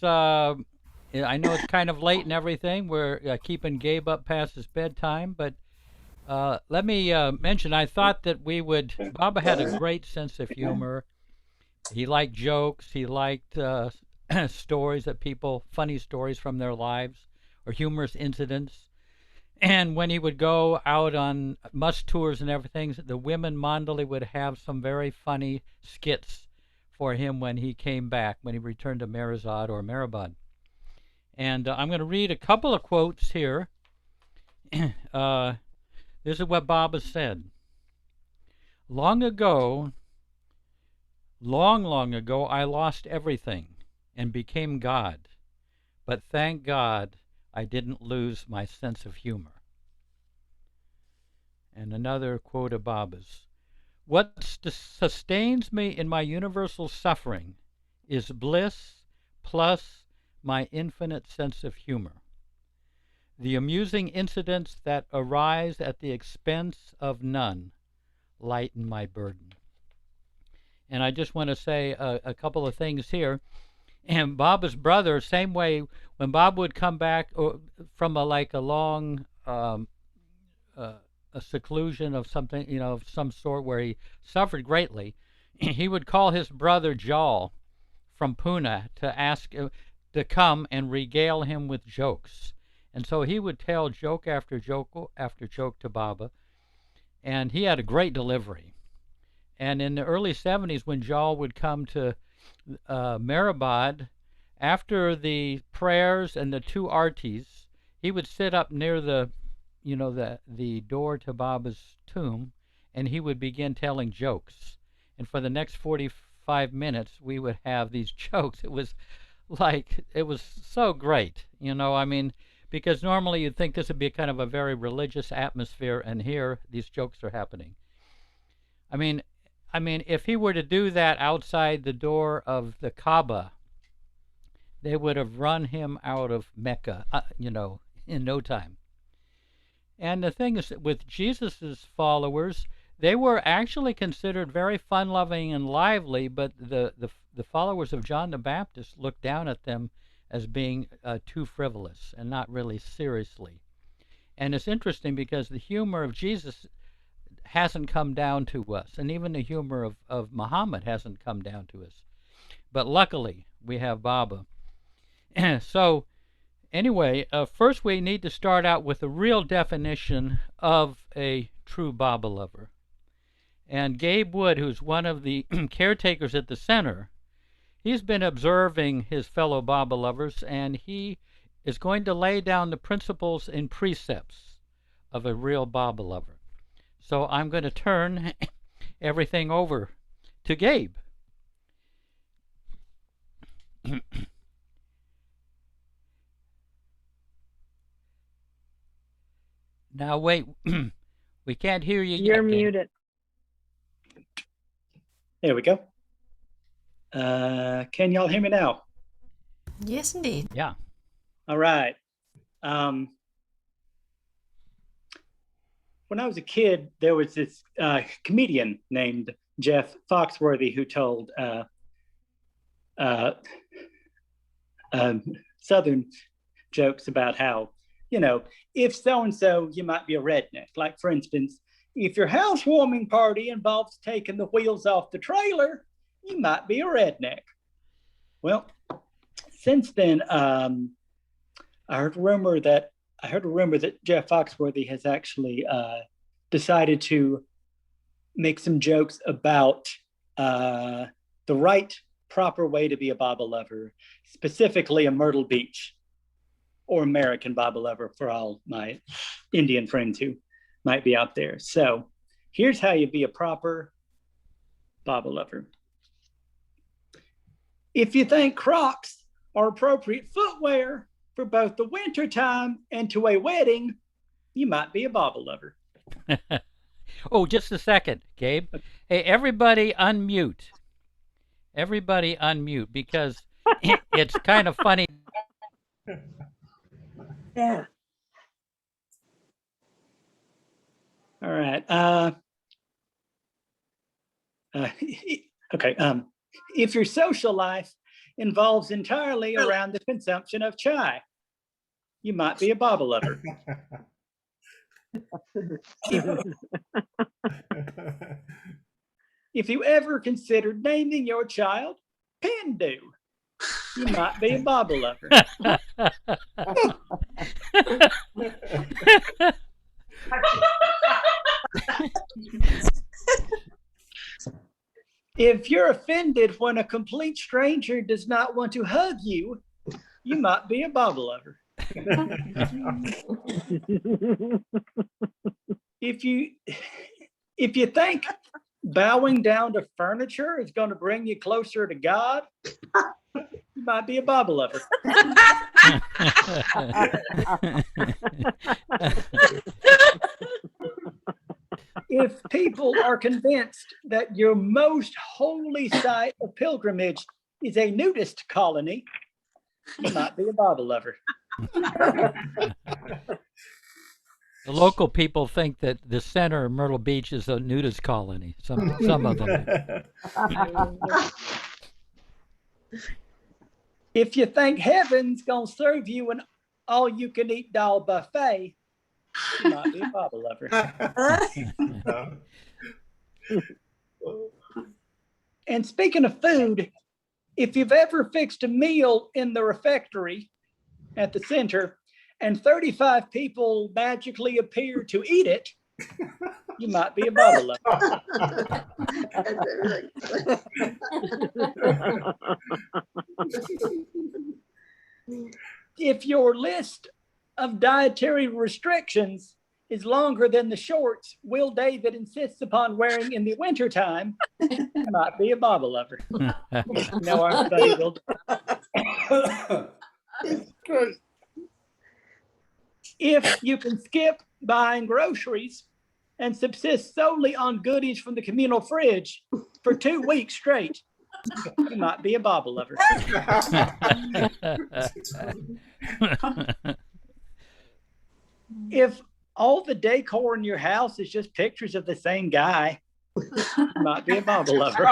I know it's kind of late and everything. We're keeping Gabe up past his bedtime, but let me mention, I thought that Baba had a great sense of humor. He liked jokes. He liked stories funny stories from their lives or humorous incidents. And when he would go out on must tours and everything, the women Mandali would have some very funny skits for him when he came back, when he returned to Merazad or Meribad. And I'm going to read a couple of quotes here. uh, this is what Baba said. Long ago, long ago, I lost everything and became God. But thank God I didn't lose my sense of humor. And another quote of Baba's. What sustains me in my universal suffering is bliss plus my infinite sense of humor. The amusing incidents that arise at the expense of none lighten my burden. And I just want to say a couple of things here. And Baba's brother, same way, when Bob would come back from a long a seclusion of something, of some sort where he suffered greatly, he would call his brother Jal from Pune to ask to come and regale him with jokes. And so he would tell joke after joke after joke to Baba, and he had a great delivery. And in the early 70s, when Jal would come to Mehrabad, after the prayers and the two artis, he would sit up near the door to Baba's tomb, and he would begin telling jokes. And for the next 45 minutes, we would have these jokes. It was so great, because normally you'd think this would be kind of a very religious atmosphere, and here these jokes are happening. I mean, if he were to do that outside the door of the Kaaba, they would have run him out of Mecca, in no time. And the thing is, with Jesus's followers, they were actually considered very fun-loving and lively, but the followers of John the Baptist looked down at them as being too frivolous and not really seriously. And it's interesting because the humor of Jesus hasn't come down to us, and even the humor of Muhammad hasn't come down to us. But luckily, we have Baba. So, anyway, first we need to start out with a real definition of a true Baba lover. And Gabe Wood, who's one of the caretakers at the center, he's been observing his fellow Baba lovers, and he is going to lay down the principles and precepts of a real Baba lover. So I'm going to turn everything over to Gabe. Now wait, we can't hear you yet. You're muted. There we go. Can y'all hear me now? Yes, indeed. Yeah. All right. When I was a kid, there was this comedian named Jeff Foxworthy who told Southern jokes about how, if so-and-so, you might be a redneck. Like, for instance, if your housewarming party involves taking the wheels off the trailer, you might be a redneck. Well, since then, I heard a rumor that Jeff Foxworthy has actually decided to make some jokes about the right, proper way to be a Baba lover, specifically a Myrtle Beach or American Baba lover for all my Indian friends who might be out there. So here's how you be a proper Baba lover. If you think Crocs are appropriate footwear for both the winter time and to a wedding, you might be a Baba lover. Oh, just a second, Gabe. Hey, everybody unmute. Everybody unmute, because it's kind of funny. Yeah. All right. Okay. If your social life involves entirely around the consumption of chai. You might be a baba lover. If you ever considered naming your child Pindu, you might be a baba lover. If you're offended when a complete stranger does not want to hug you, you might be a baba lover. If you think bowing down to furniture is going to bring you closer to God, you might be a baba lover. If people are convinced that your most holy site of pilgrimage is a nudist colony, you might be a baba lover. The local people think that the center of Myrtle Beach is a nudist colony. Some of them. If you think heaven's gonna serve you an all-you-can-eat doll buffet, you might be a baba lover. And speaking of food, if you've ever fixed a meal in the refectory at the center and 35 people magically appear to eat it, you might be a baba lover. If your list of dietary restrictions is longer than the shorts Will David insists upon wearing in the wintertime, you might be a baba lover. No, our buddy Will. If you can skip buying groceries and subsist solely on goodies from the communal fridge for 2 weeks straight, you might be a baba lover. If all the decor in your house is just pictures of the same guy, you might be a baba lover.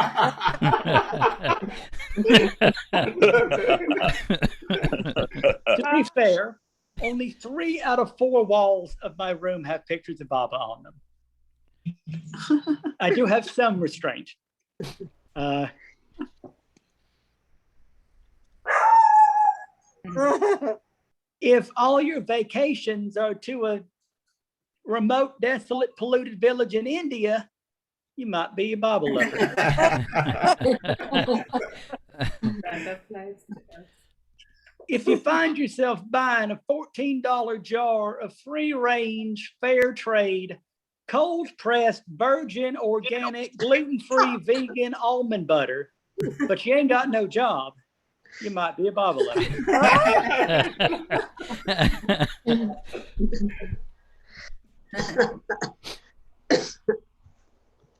To be fair, only 3 out of 4 walls of my room have pictures of Baba on them. I do have some restraint. If all your vacations are to a remote, desolate, polluted village in India, you might be a Baba lover. That's nice. If you find yourself buying a $14 jar of free-range, fair trade, cold-pressed, virgin, organic, gluten-free, vegan almond butter, but you ain't got no job, you might be a Baba lover.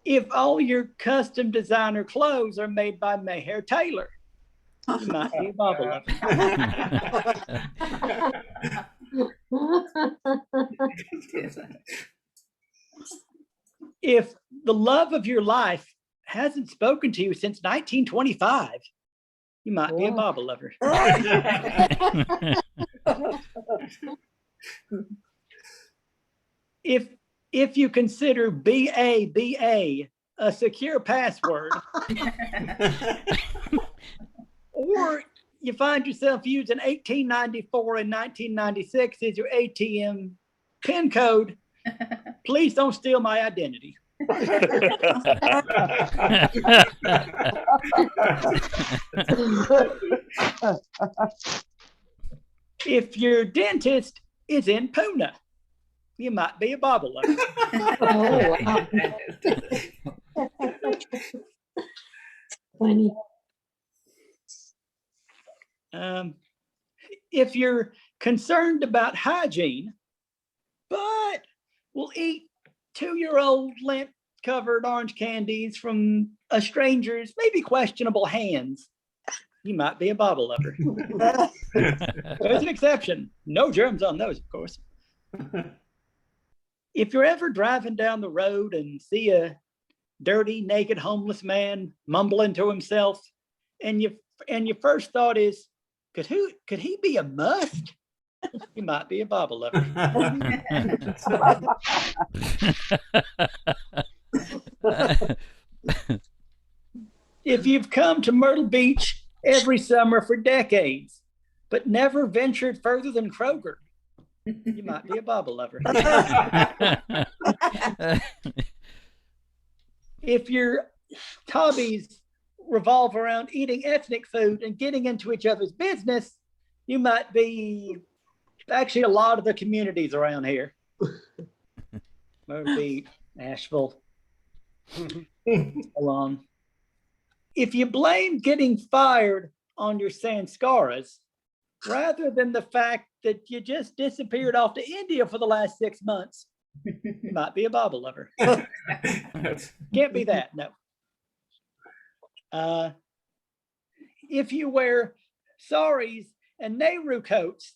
If all your custom designer clothes are made by Maher Taylor, you might be a Baba lover. If the love of your life hasn't spoken to you since 1925, you might be a Baba lover. If you consider BABA a secure password, or you find yourself using 1894 and 1996 as your ATM PIN code, please don't steal my identity. If your dentist is in Pune, you might be a Baba lover. Oh, wow. Funny. If you're concerned about hygiene, but will eat 2-year-old lint-covered orange candies from a stranger's maybe questionable hands, you might be a Baba lover. There's an exception. No germs on those, of course. If you're ever driving down the road and see a dirty, naked, homeless man mumbling to himself, and you and your first thought is, could he be a must? He might be a Baba lover. If you've come to Myrtle Beach every summer for decades, but never ventured further than Kroger, you might be a Baba lover. If your hobbies revolve around eating ethnic food and getting into each other's business, you might be actually a lot of the communities around here. Myrtle Beach, Asheville, along. If you blame getting fired on your Sanskaras, rather than the fact that you just disappeared off to India for the last 6 months, you might be a Baba lover. Can't be that, no. If you wear saris and Nehru coats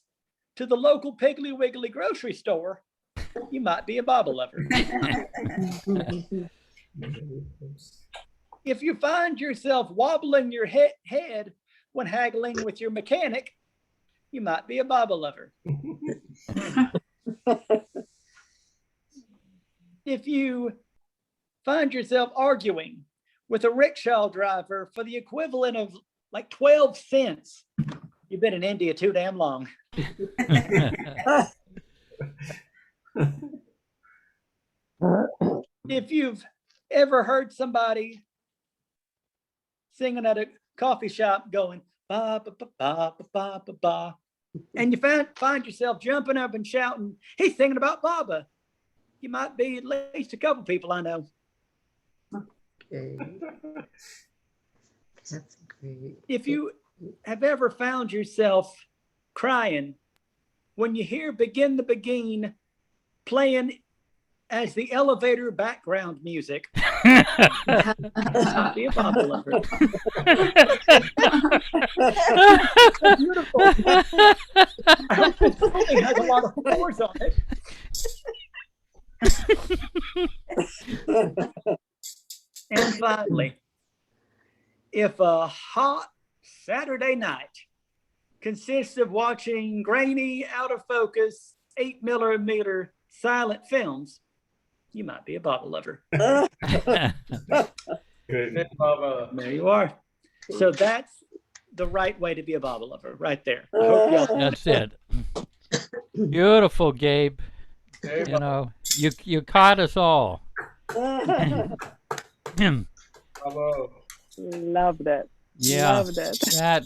to the local Piggly Wiggly grocery store, you might be a Baba lover. If you find yourself wobbling your head when haggling with your mechanic, you might be a Baba lover. If you find yourself arguing with a rickshaw driver for the equivalent of like 12 cents, you've been in India too damn long. If you've ever heard somebody singing at a coffee shop going ba ba ba ba ba ba ba ba, and you find yourself jumping up and shouting, "He's singing about Baba," you might be at least a couple people I know. Okay. That's great. If you have ever found yourself crying when you hear "Begin the Begin" playing as the elevator background music, be a Baba lover. Beautiful. I hope this building has a lot of floors on it. And finally, if a hot Saturday night consists of watching grainy, out of focus, 8mm silent films, you might be a Baba lover. Good. Baba. There you are. So that's the right way to be a Baba lover, right there. I hope y'all. That's it. Beautiful, Gabe. Hey, You know, you caught us all. Baba. Love that. Yeah, Love that. that,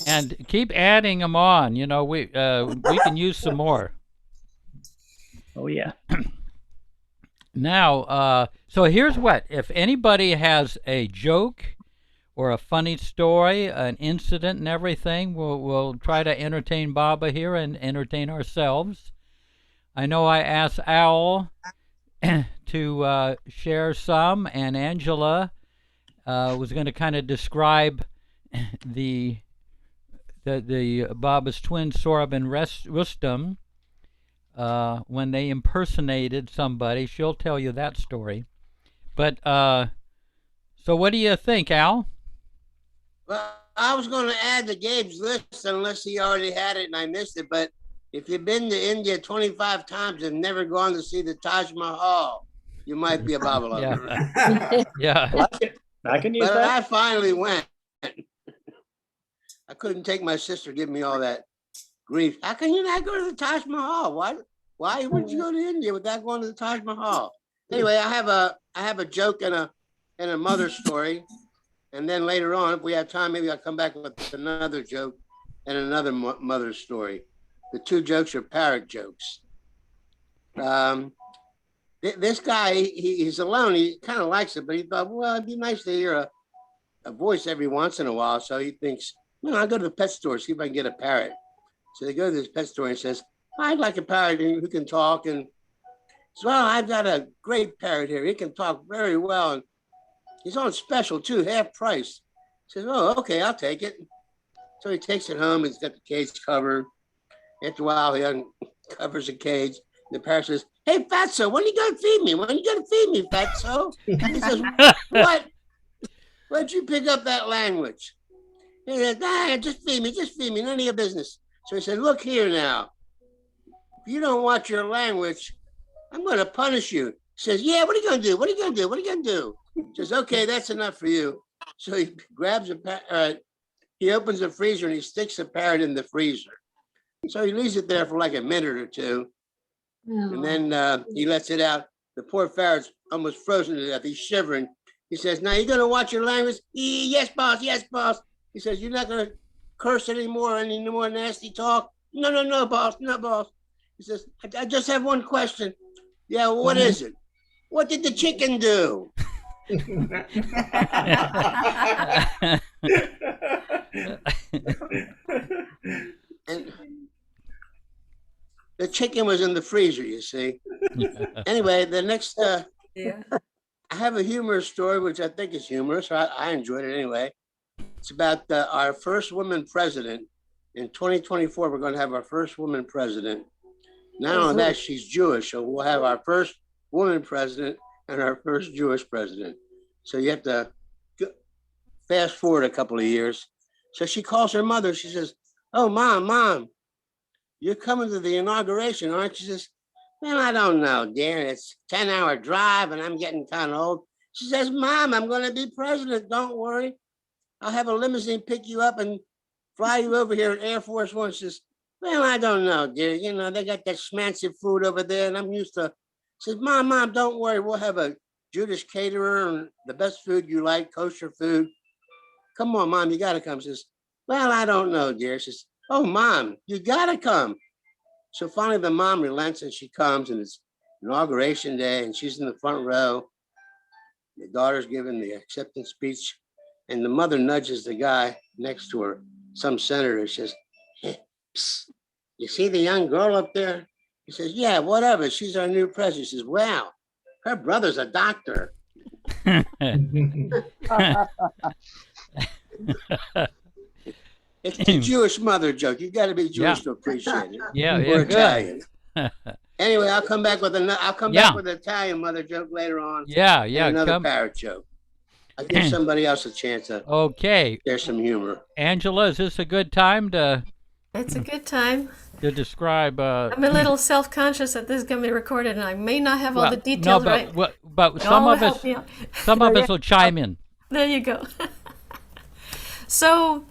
and keep adding them on. You know, we can use some more. Oh yeah. Now, so here's what: if anybody has a joke or a funny story, an incident, and everything, we'll try to entertain Baba here and entertain ourselves. I know I asked Owl to share some, and Angela was going to kind of describe the Baba's twin Sorab and Rustam when they impersonated somebody. She'll tell you that story. But so what do you think, Al? Well, I was going to add to Gabe's list unless he already had it and I missed it. But if you've been to India 25 times and never gone to see the Taj Mahal, you might be a Baba lover. Yeah. Yeah. I can use But that. I finally went. I couldn't take my sister giving me all that grief. How can you not go to the Taj Mahal? Why would you go to India without going to the Taj Mahal? Anyway, I have a joke and a mother story, and then later on, if we have time, maybe I'll come back with another joke and another mother story. The two jokes are parrot jokes. This guy, he's alone. He kind of likes it, but he thought, well, it'd be nice to hear a voice every once in a while. So he thinks, I'll go to the pet store, see if I can get a parrot. So they go to this pet store and says, I'd like a parrot who can talk. And so, well, I've got a great parrot here. He can talk very well. And he's on special too, half price. He says, oh, okay, I'll take it. So he takes it home. He's got the cage covered. After a while, he uncovers the cage. The parrot says, hey, Fatso, when are you going to feed me? When are you going to feed me, Fatso? He says, what? Where'd you pick up that language? He said, just feed me, none of your business. So he said, look here now. If you don't watch your language, I'm going to punish you. He says, yeah, what are you going to do? What are you going to do? What are you going to do? He says, okay, that's enough for you. So he grabs a parrot, he opens the freezer and he sticks the parrot in the freezer. So he leaves it there for like a minute or two. And then he lets it out. The poor parrot's almost frozen to death. He's shivering. He says, now you're going to watch your language? Yes, boss. Yes, boss. He says, you're not going to curse anymore, any more nasty talk? No, boss. No, boss. He says, I just have one question. Yeah, well, what is it? What did the chicken do? And the chicken was in the freezer, you see. Anyway, the next, I have a humorous story, which I think is humorous. I enjoyed it anyway. It's about our first woman president. In 2024, we're going to have our first woman president. Not only that, she's Jewish, so we'll have our first woman president and our first Jewish president. So you have to fast forward a couple of years. So she calls her mother. She says, oh, mom, you're coming to the inauguration, aren't you? She says, well, I don't know, dear. It's a 10-hour drive and I'm getting kind of old. She says, Mom, I'm going to be president. Don't worry. I'll have a limousine pick you up and fly you over here in Air Force One. She says, well, I don't know, dear. You know, they got that schmancy food over there and I'm used to. She says, Mom, don't worry. We'll have a Jewish caterer and the best food you like, kosher food. Come on, Mom, you got to come. She says, well, I don't know, dear. She says, oh, Mom, you got to come. So finally the mom relents and she comes, and it's inauguration day and she's in the front row. The daughter's giving the acceptance speech and the mother nudges the guy next to her, some senator. She says, hey, psst, you see the young girl up there? He says, yeah, whatever. She's our new president. She says, wow, her brother's a doctor. It's the Jewish mother joke. You got to be Jewish to appreciate it. Yeah, We're good. Italian. Anyway, I'll come back with back with an Italian mother joke later on. Yeah, and another parrot joke. I'll give somebody else a chance to there's some humor. Angela, is this a good time to? It's a good time. To describe. I'm a little self-conscious that this is going to be recorded, and I may not have all the details right. But some of us will chime in. There you go. So.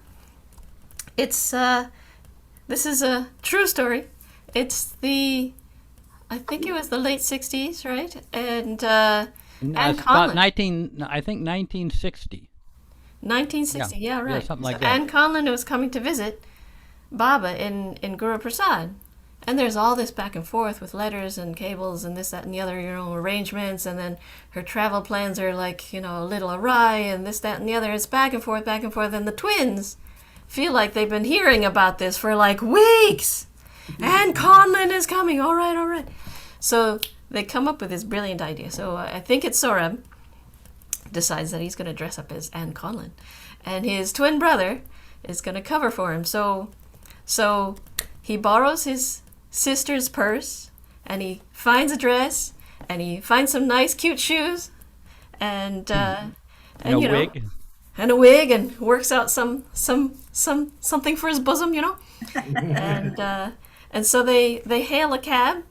It's this is a true story. It's I think it was the late 60s, right? And Anne Conlon. 1960. 1960, yeah, right. Yeah, something like that. Anne Conlon was coming to visit Baba in Guru Prasad. And there's all this back and forth with letters and cables and this, that, and the other, arrangements. And then her travel plans are like, a little awry and this, that, and the other. It's back and forth. And the twins feel like they've been hearing about this for like weeks. And Conlon is coming. All right. So they come up with this brilliant idea. So I think it's Sorab decides that he's going to dress up as Anne Conlon. And his twin brother is going to cover for him. So he borrows his sister's purse and he finds a dress and he finds some nice cute shoes and a wig. And a wig, and works out something for his bosom, and so they hail a cab,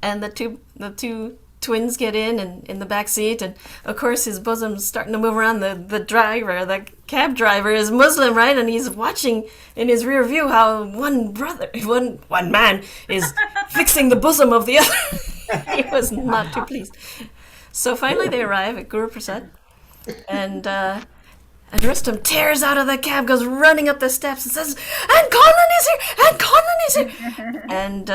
and the two twins get in the back seat, and of course his bosom's starting to move around. The cab driver is Muslim, right? And he's watching in his rear view how one man is fixing the bosom of the other. He was not too pleased. So finally they arrive at Guru Prasad. And Rustam tears out of the cab, goes running up the steps and says, Anne Conlon is here! Anne Conlon is here! And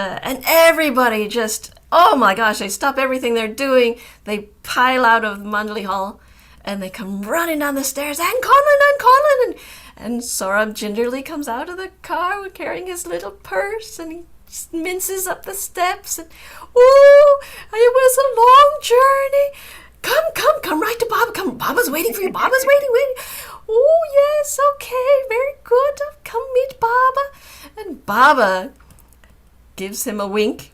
everybody just, oh my gosh, they stop everything they're doing. They pile out of Mandali Hall and they come running down the stairs, Anne Conlon! And Sorab gingerly comes out of the car carrying his little purse and he minces up the steps. And, oh, it was a long journey. Come right to Baba. Come, Baba's waiting for you. Baba's waiting. Oh, yes, okay, very good. Come meet Baba. And Baba gives him a wink.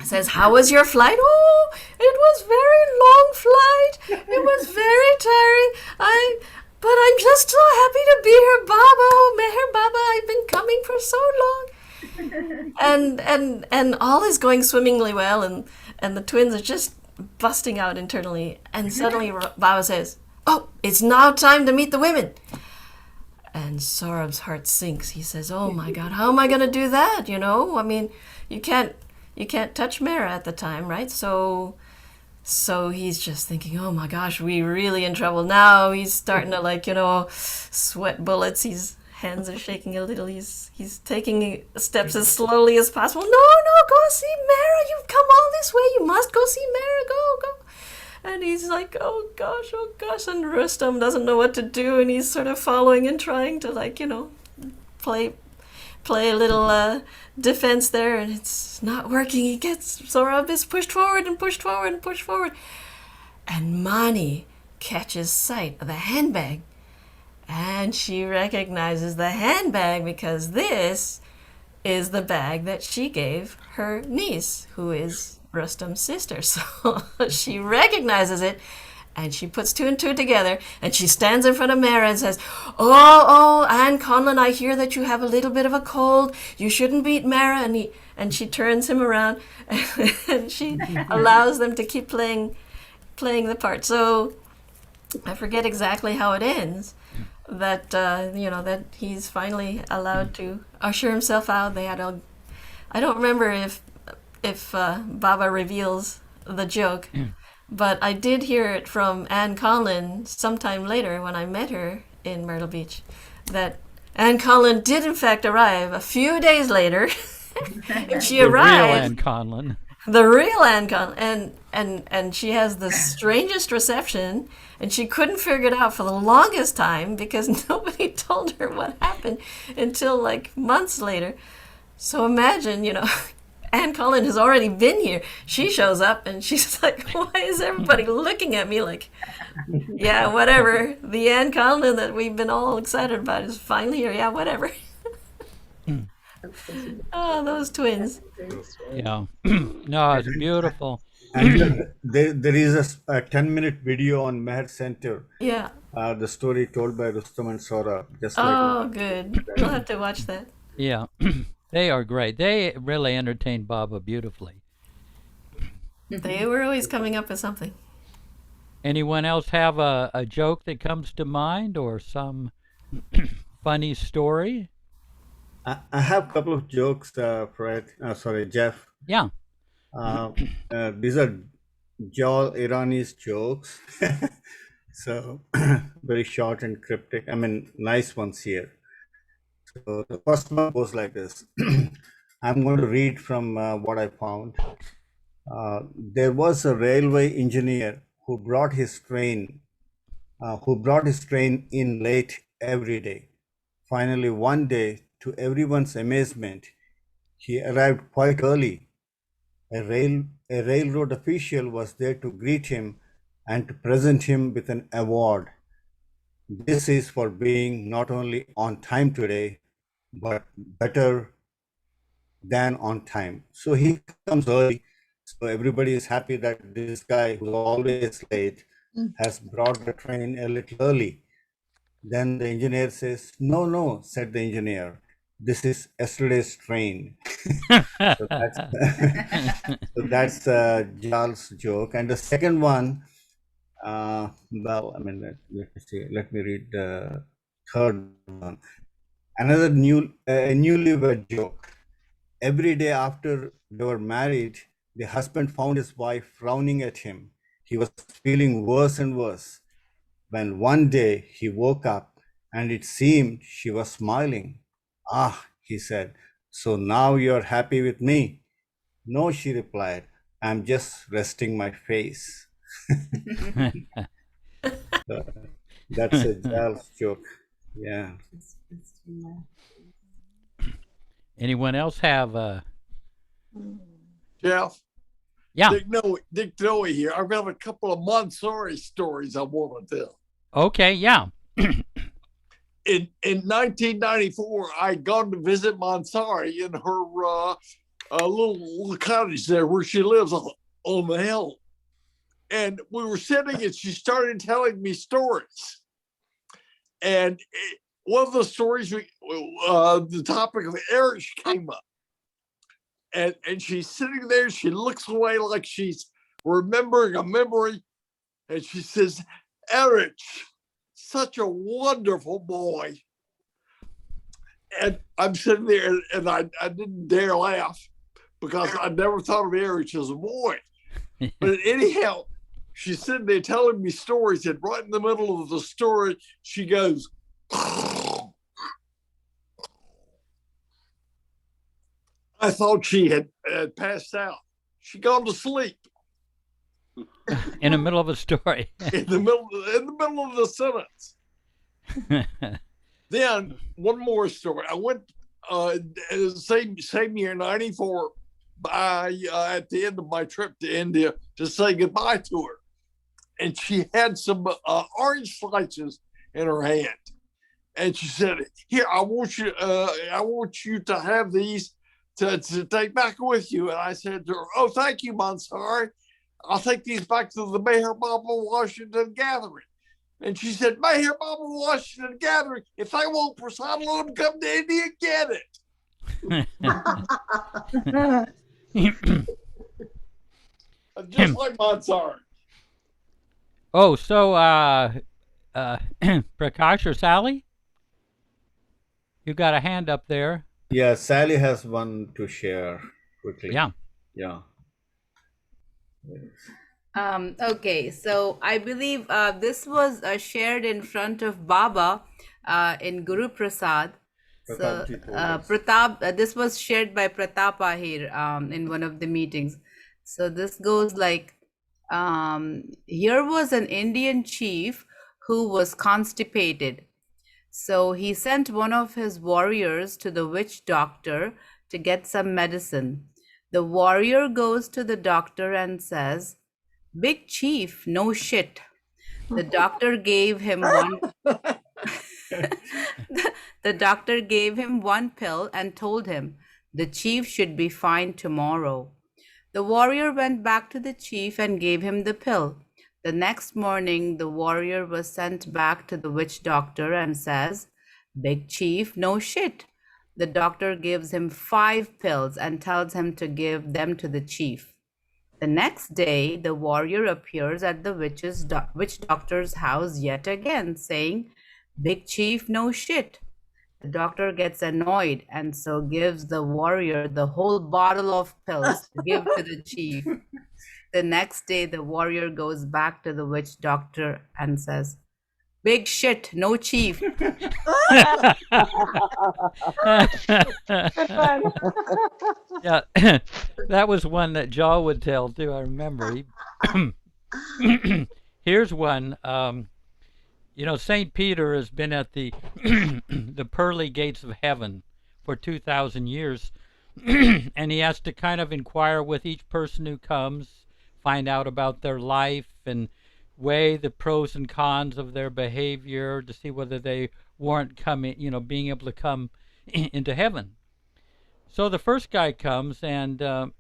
Says, how was your flight? Oh, it was very long flight. It was very tiring. But I'm just so happy to be here, Baba. Oh, Meher Baba, I've been coming for so long. And all is going swimmingly well, and the twins are just busting out internally. And suddenly Baba says, "Oh, it's now time to meet the women." And Saurabh's heart sinks. He says, "Oh my God, how am I going to do that? You know, I mean, you can't touch Mara at the time, right? So he's just thinking, oh my gosh, we really in trouble now. He's starting to, like, you know, sweat bullets. His hands are shaking a little. He's taking steps as slowly as possible. No, go see Mara. You've come all this way. You must go see Mara. Go. And he's like, oh gosh. And Rustam doesn't know what to do. And he's sort of following and trying to, like, you know, play a little defense there, and it's not working. Saurabh is pushed forward, and Mani catches sight of the handbag, and she recognizes the handbag because this is the bag that she gave her niece, who is Rustam's sister. So she recognizes it, and she puts two and two together, and she stands in front of Mara and says, "Oh, Anne Conlon, I hear that you have a little bit of a cold. You shouldn't beat Mara." And she turns him around, and she allows them to keep playing the part. So I forget exactly how it ends. That that he's finally allowed to usher himself out. I don't remember if Baba reveals the joke. But I did hear it from Anne Conlon sometime later when I met her in Myrtle Beach, that Anne Conlon did in fact arrive a few days later. And she arrived. The real Anne Conlon. The real Anne Conlon. And she has the strangest reception, and she couldn't figure it out for the longest time because nobody told her what happened until like months later. So imagine, Anne Conlon has already been here. She shows up and she's like, why is everybody looking at me like, yeah, whatever. The Anne Conlon that we've been all excited about is finally here. Yeah, whatever. Oh, those twins. Yeah. No, it's beautiful. And there is a 10-minute video on Meher Center. Yeah. The story told by Rustam and Saurabh. Good. We'll have to watch that. Yeah. They are great. They really entertain Baba beautifully. They were always coming up with something. Anyone else have a joke that comes to mind or some funny story? I have a couple of jokes, Jeff. Yeah. These are Jal Irani's jokes. So very short and cryptic. I mean, nice ones here. So the first one goes like this. I'm going to read from what I found. There was a railway engineer who brought his train in late every day. Finally, one day, to everyone's amazement, he arrived quite early. A railroad official was there to greet him and to present him with an award. This is for being not only on time today, but better than on time. So he comes early. So everybody is happy that this guy who's always late has brought the train a little early. Then the engineer says, no, said the engineer. This is yesterday's train. So that's Jal's joke. And the second one, let me read the third one. Another newlywed joke. Every day after they were married, the husband found his wife frowning at him. He was feeling worse and worse. When one day he woke up and it seemed she was smiling. Ah, he said, so now you're happy with me? No, she replied, I'm just resting my face. That's a Jal's joke. Yeah. Anyone else have Jeff? Yeah. Dick Noe here. I've got a couple of Montessori stories I want to tell. Okay, yeah. In 1994, I'd gone to visit Montessori in her little cottage there where she lives on the hill. And we were sitting and she started telling me stories. And one of the stories, the topic of marriage came up. And she's sitting there. She looks away like she's remembering a memory. And she says, Erich, such a wonderful boy. And I'm sitting there and I didn't dare laugh because I never thought of Erich as a boy. But anyhow, she's sitting there telling me stories, and right in the middle of the story, she goes, I thought she had passed out. She gone to sleep. In the middle of a story. in the middle of the sentence. Then one more story. I went same year, 94, at the end of my trip to India to say goodbye to her. And she had some orange slices in her hand. And she said, here, I want you to have these to take back with you. And I said to her, oh, thank you, Mansari. I'll take these back to the Meher Baba Washington gathering. And she said, Meher Baba Washington gathering, if they won't prasad, let them come to India and get it. Just like Mansari. Oh, so Prakash or Sally? You got a hand up there. Yeah, Sally has one to share quickly. Yeah. Yeah. Okay, so I believe this was shared in front of Baba in Guru Prasad. So Pratap, this was shared by Pratap Ahir in one of the meetings. So this goes like, here was an Indian chief who was constipated. So he sent one of his warriors to the witch doctor to get some medicine. The warrior goes to the doctor and says, Big chief, no shit. The doctor gave him one. The doctor gave him one pill and told him the chief should be fine tomorrow. The warrior went back to the chief and gave him the pill. The next morning, the warrior was sent back to the witch doctor and says, Big chief, no shit. The doctor gives him 5 pills and tells him to give them to the chief. The next day, the warrior appears at the witch doctor's house yet again, saying, Big chief, no shit. The doctor gets annoyed and so gives the warrior the whole bottle of pills to give to the chief. The next day, the warrior goes back to the witch doctor and says, Big shit, no chief. Yeah, that was one that Jaw would tell too. I remember. Here's one. You know, Saint Peter has been at the the pearly gates of heaven for 2,000 years, and he has to kind of inquire with each person who comes, find out about their life and weigh the pros and cons of their behavior to see whether they warrant coming, you know, being able to come into heaven. So the first guy comes, but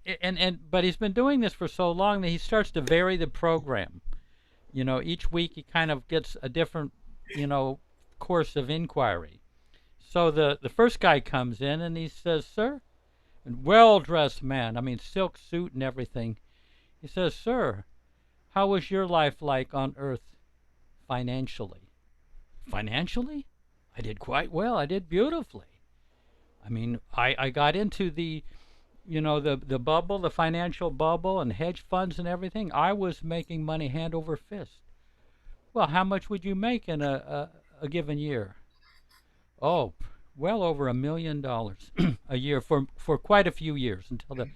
he's been doing this for so long that he starts to vary the program. You know, each week he kind of gets a different, you know, course of inquiry. So the first guy comes in and he says, Sir, and well-dressed man, I mean, silk suit and everything. He says, Sir, how was your life like on earth financially? Financially? I did quite well. I did beautifully. I mean, I got into the, you know, the bubble, the financial bubble and hedge funds and everything. I was making money hand over fist. Well, how much would you make in a given year? Oh, well over $1 million a year for quite a few years until the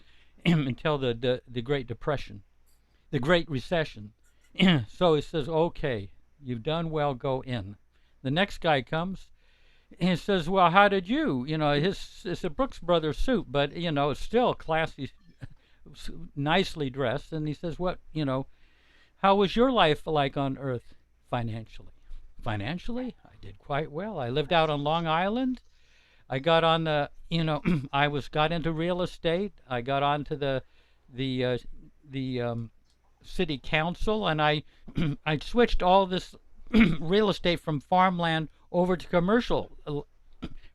until the Great Depression, the Great Recession. So he says, okay, you've done well, go in. The next guy comes. He says, well, how did you? You know, it's a Brooks Brothers suit, but, you know, it's still classy, nicely dressed. And he says, what, you know, how was your life like on earth financially? Financially, I did quite well. I lived out on Long Island. I got on the, you know, got into real estate. I got onto the city council, and I I switched all this real estate from farmland over to commercial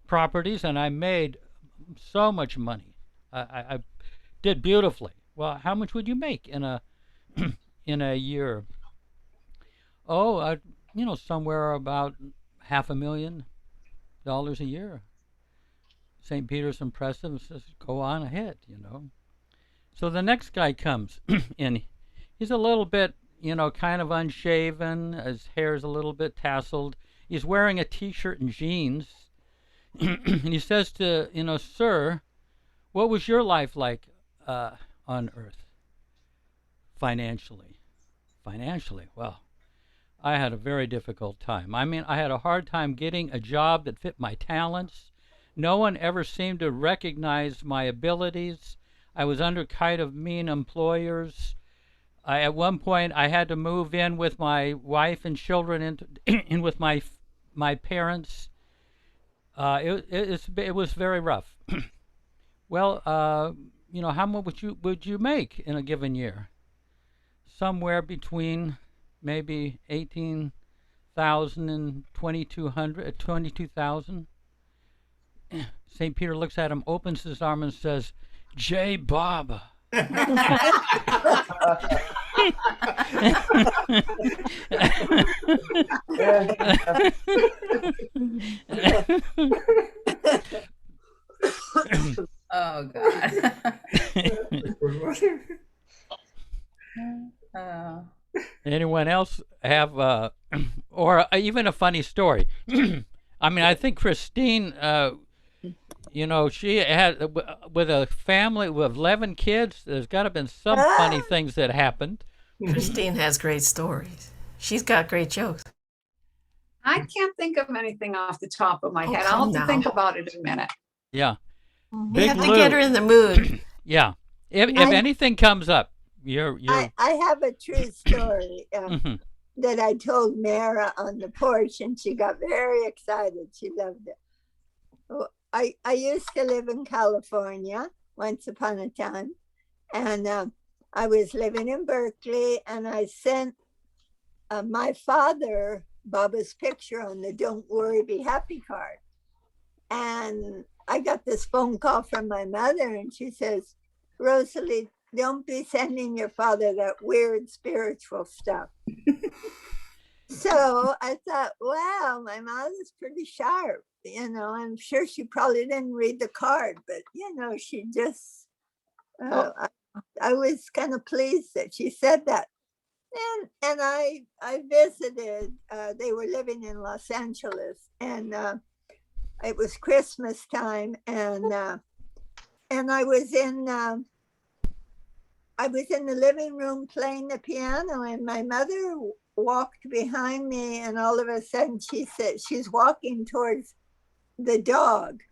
properties, and I made so much money. I did beautifully. Well, how much would you make in a in a year? Oh, somewhere about $500,000 a year. St. Peter's impressive. Says, go on ahead. So the next guy comes in. He's a little bit, kind of unshaven. His hair's a little bit tasseled. He's wearing a T-shirt and jeans. And he says to, sir, what was your life like on Earth financially? Financially, well, I had a very difficult time. I mean, I had a hard time getting a job that fit my talents. No one ever seemed to recognize my abilities. I was under kind of mean employers. At one point, I had to move in with my wife and children in with my parents. It was very rough. Well, how much would you make in a given year? Somewhere between maybe 18,000 and 22,000. St. Peter looks at him, opens his arm, and says, "J. Bob." Oh God. Anyone else have or even a funny story? I mean, I think Christine, she had with a family with 11 kids. There's got to have been some funny things that happened. Christine has great stories. She's got great jokes. I can't think of anything off the top of my Oh, head. come I'll have to now. think about it in a minute. Yeah. You Big have to Lou. get her in the mood. Yeah. If I- anything comes up, you're I have a true story Mhm. that I told Mara on the porch, and she got very excited. She loved it. Oh, I used to live in California once upon a time, and I was living in Berkeley, and I sent my father Baba's picture on the "Don't Worry, Be Happy" card. And I got this phone call from my mother, and she says, "Rosalie, don't be sending your father that weird spiritual stuff." So I thought, wow, my mother's pretty sharp. I'm sure she probably didn't read the card, but she just, I was kind of pleased that she said that. And I visited, they were living in Los Angeles, and it was Christmas time, and I was in the living room playing the piano, and my mother walked behind me, and all of a sudden she said, she's walking towards the dog,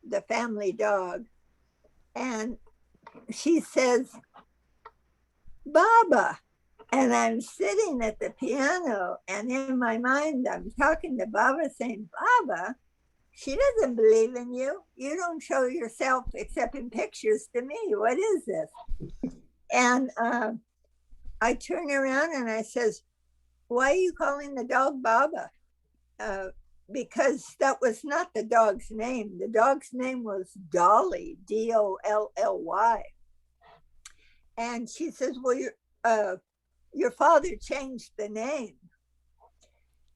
the family dog, and she says, "Baba." And I'm sitting at the piano, and in my mind, I'm talking to Baba saying, "Baba, she doesn't believe in you. You don't show yourself except in pictures to me. What is this?" And I turn around and I says, "Why are you calling the dog Baba?" Because that was not the dog's name. The dog's name was Dolly, Dolly. And she says, "Well, your father changed the name."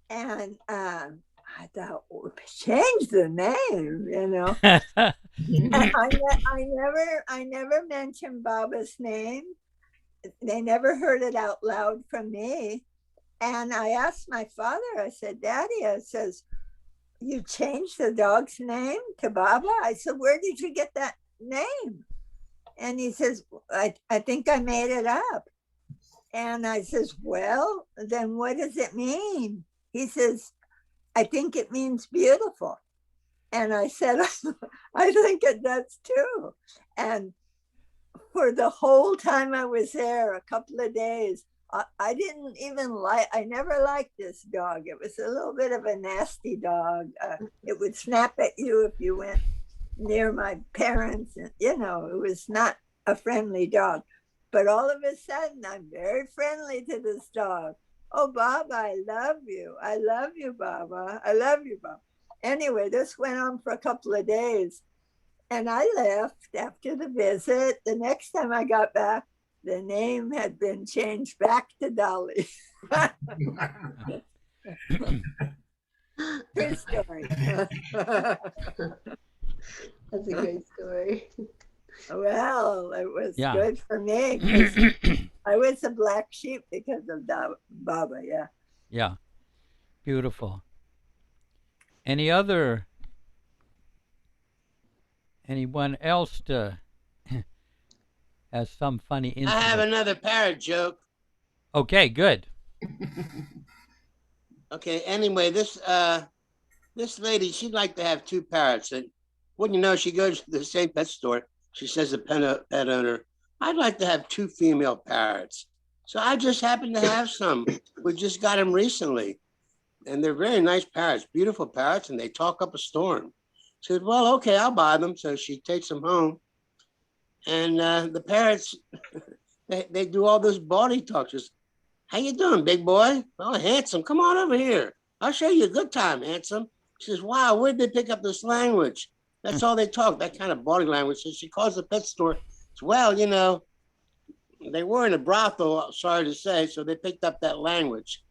And I thought, well, change the name, And I never mentioned Baba's name. They never heard it out loud from me. And I asked my father, I said, "Daddy," I says, "you changed the dog's name to Baba?" I said, "Where did you get that name?" And he says, I think I made it up. And I says, "Well, then what does it mean?" He says, "I think it means beautiful." And I said, "I think it does too." And for the whole time I was there, a couple of days, I didn't even I never liked this dog. It was a little bit of a nasty dog. It would snap at you if you went near my parents. And, it was not a friendly dog. But all of a sudden, I'm very friendly to this dog. Oh, Baba, I love you. I love you, Baba. I love you, Baba. Anyway, this went on for a couple of days. And I left after the visit. The next time I got back, the name had been changed back to Dolly. True story. That's a great story. Well, it was Yeah. good for me 'cause I was a black sheep because of Baba. Yeah. Yeah. Beautiful. Anyone else has some funny incident? I have another parrot joke. Okay, good. Okay, anyway, this lady, she'd like to have two parrots. And wouldn't you know, she goes to the same pet store. She says to the pet owner, I'd like to have two female parrots. So I just happen to have some. We just got them recently. And they're very nice parrots, beautiful parrots, and they talk up a storm. She said, well, okay, I'll buy them. So she takes them home. And the parrots, they do all this body talk. Just, how you doing, big boy? Oh, handsome, come on over here. I'll show you a good time, handsome. She says, wow, where'd they pick up this language? That's all they talk, that kind of body language. So she calls the pet store. Says, well, you know, they were in a brothel, sorry to say, so they picked up that language.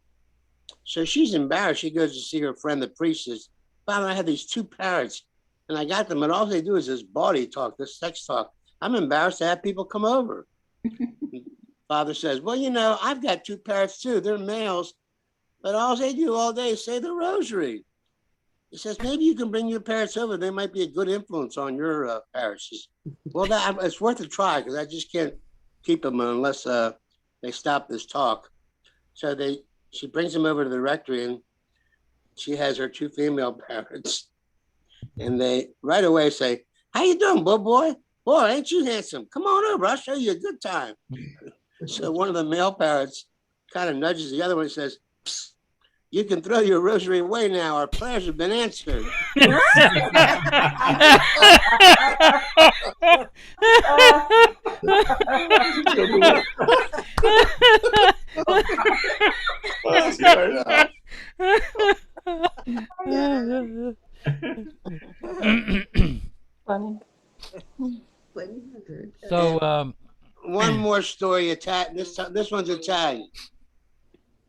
So she's embarrassed. She goes to see her friend, the priest, says, Father, I have these two parrots, and I got them, and all they do is this body talk, this sex talk. I'm embarrassed to have people come over. Father says, well, you know, I've got two parrots too. They're males, but all they do all day is say the rosary. He says, maybe you can bring your parrots over. They might be a good influence on your parrots. Says, well, it's worth a try because I just can't keep them unless they stop this talk. So she brings them over to the rectory, and she has her two female parrots. And they right away say, how you doing, boy? Boy, ain't you handsome? Come on over. I'll show you a good time. So one of the male parrots kind of nudges the other one and says, psst, you can throw your rosary away now. Our prayers have been answered. Funny. So one more story. This one's Italian.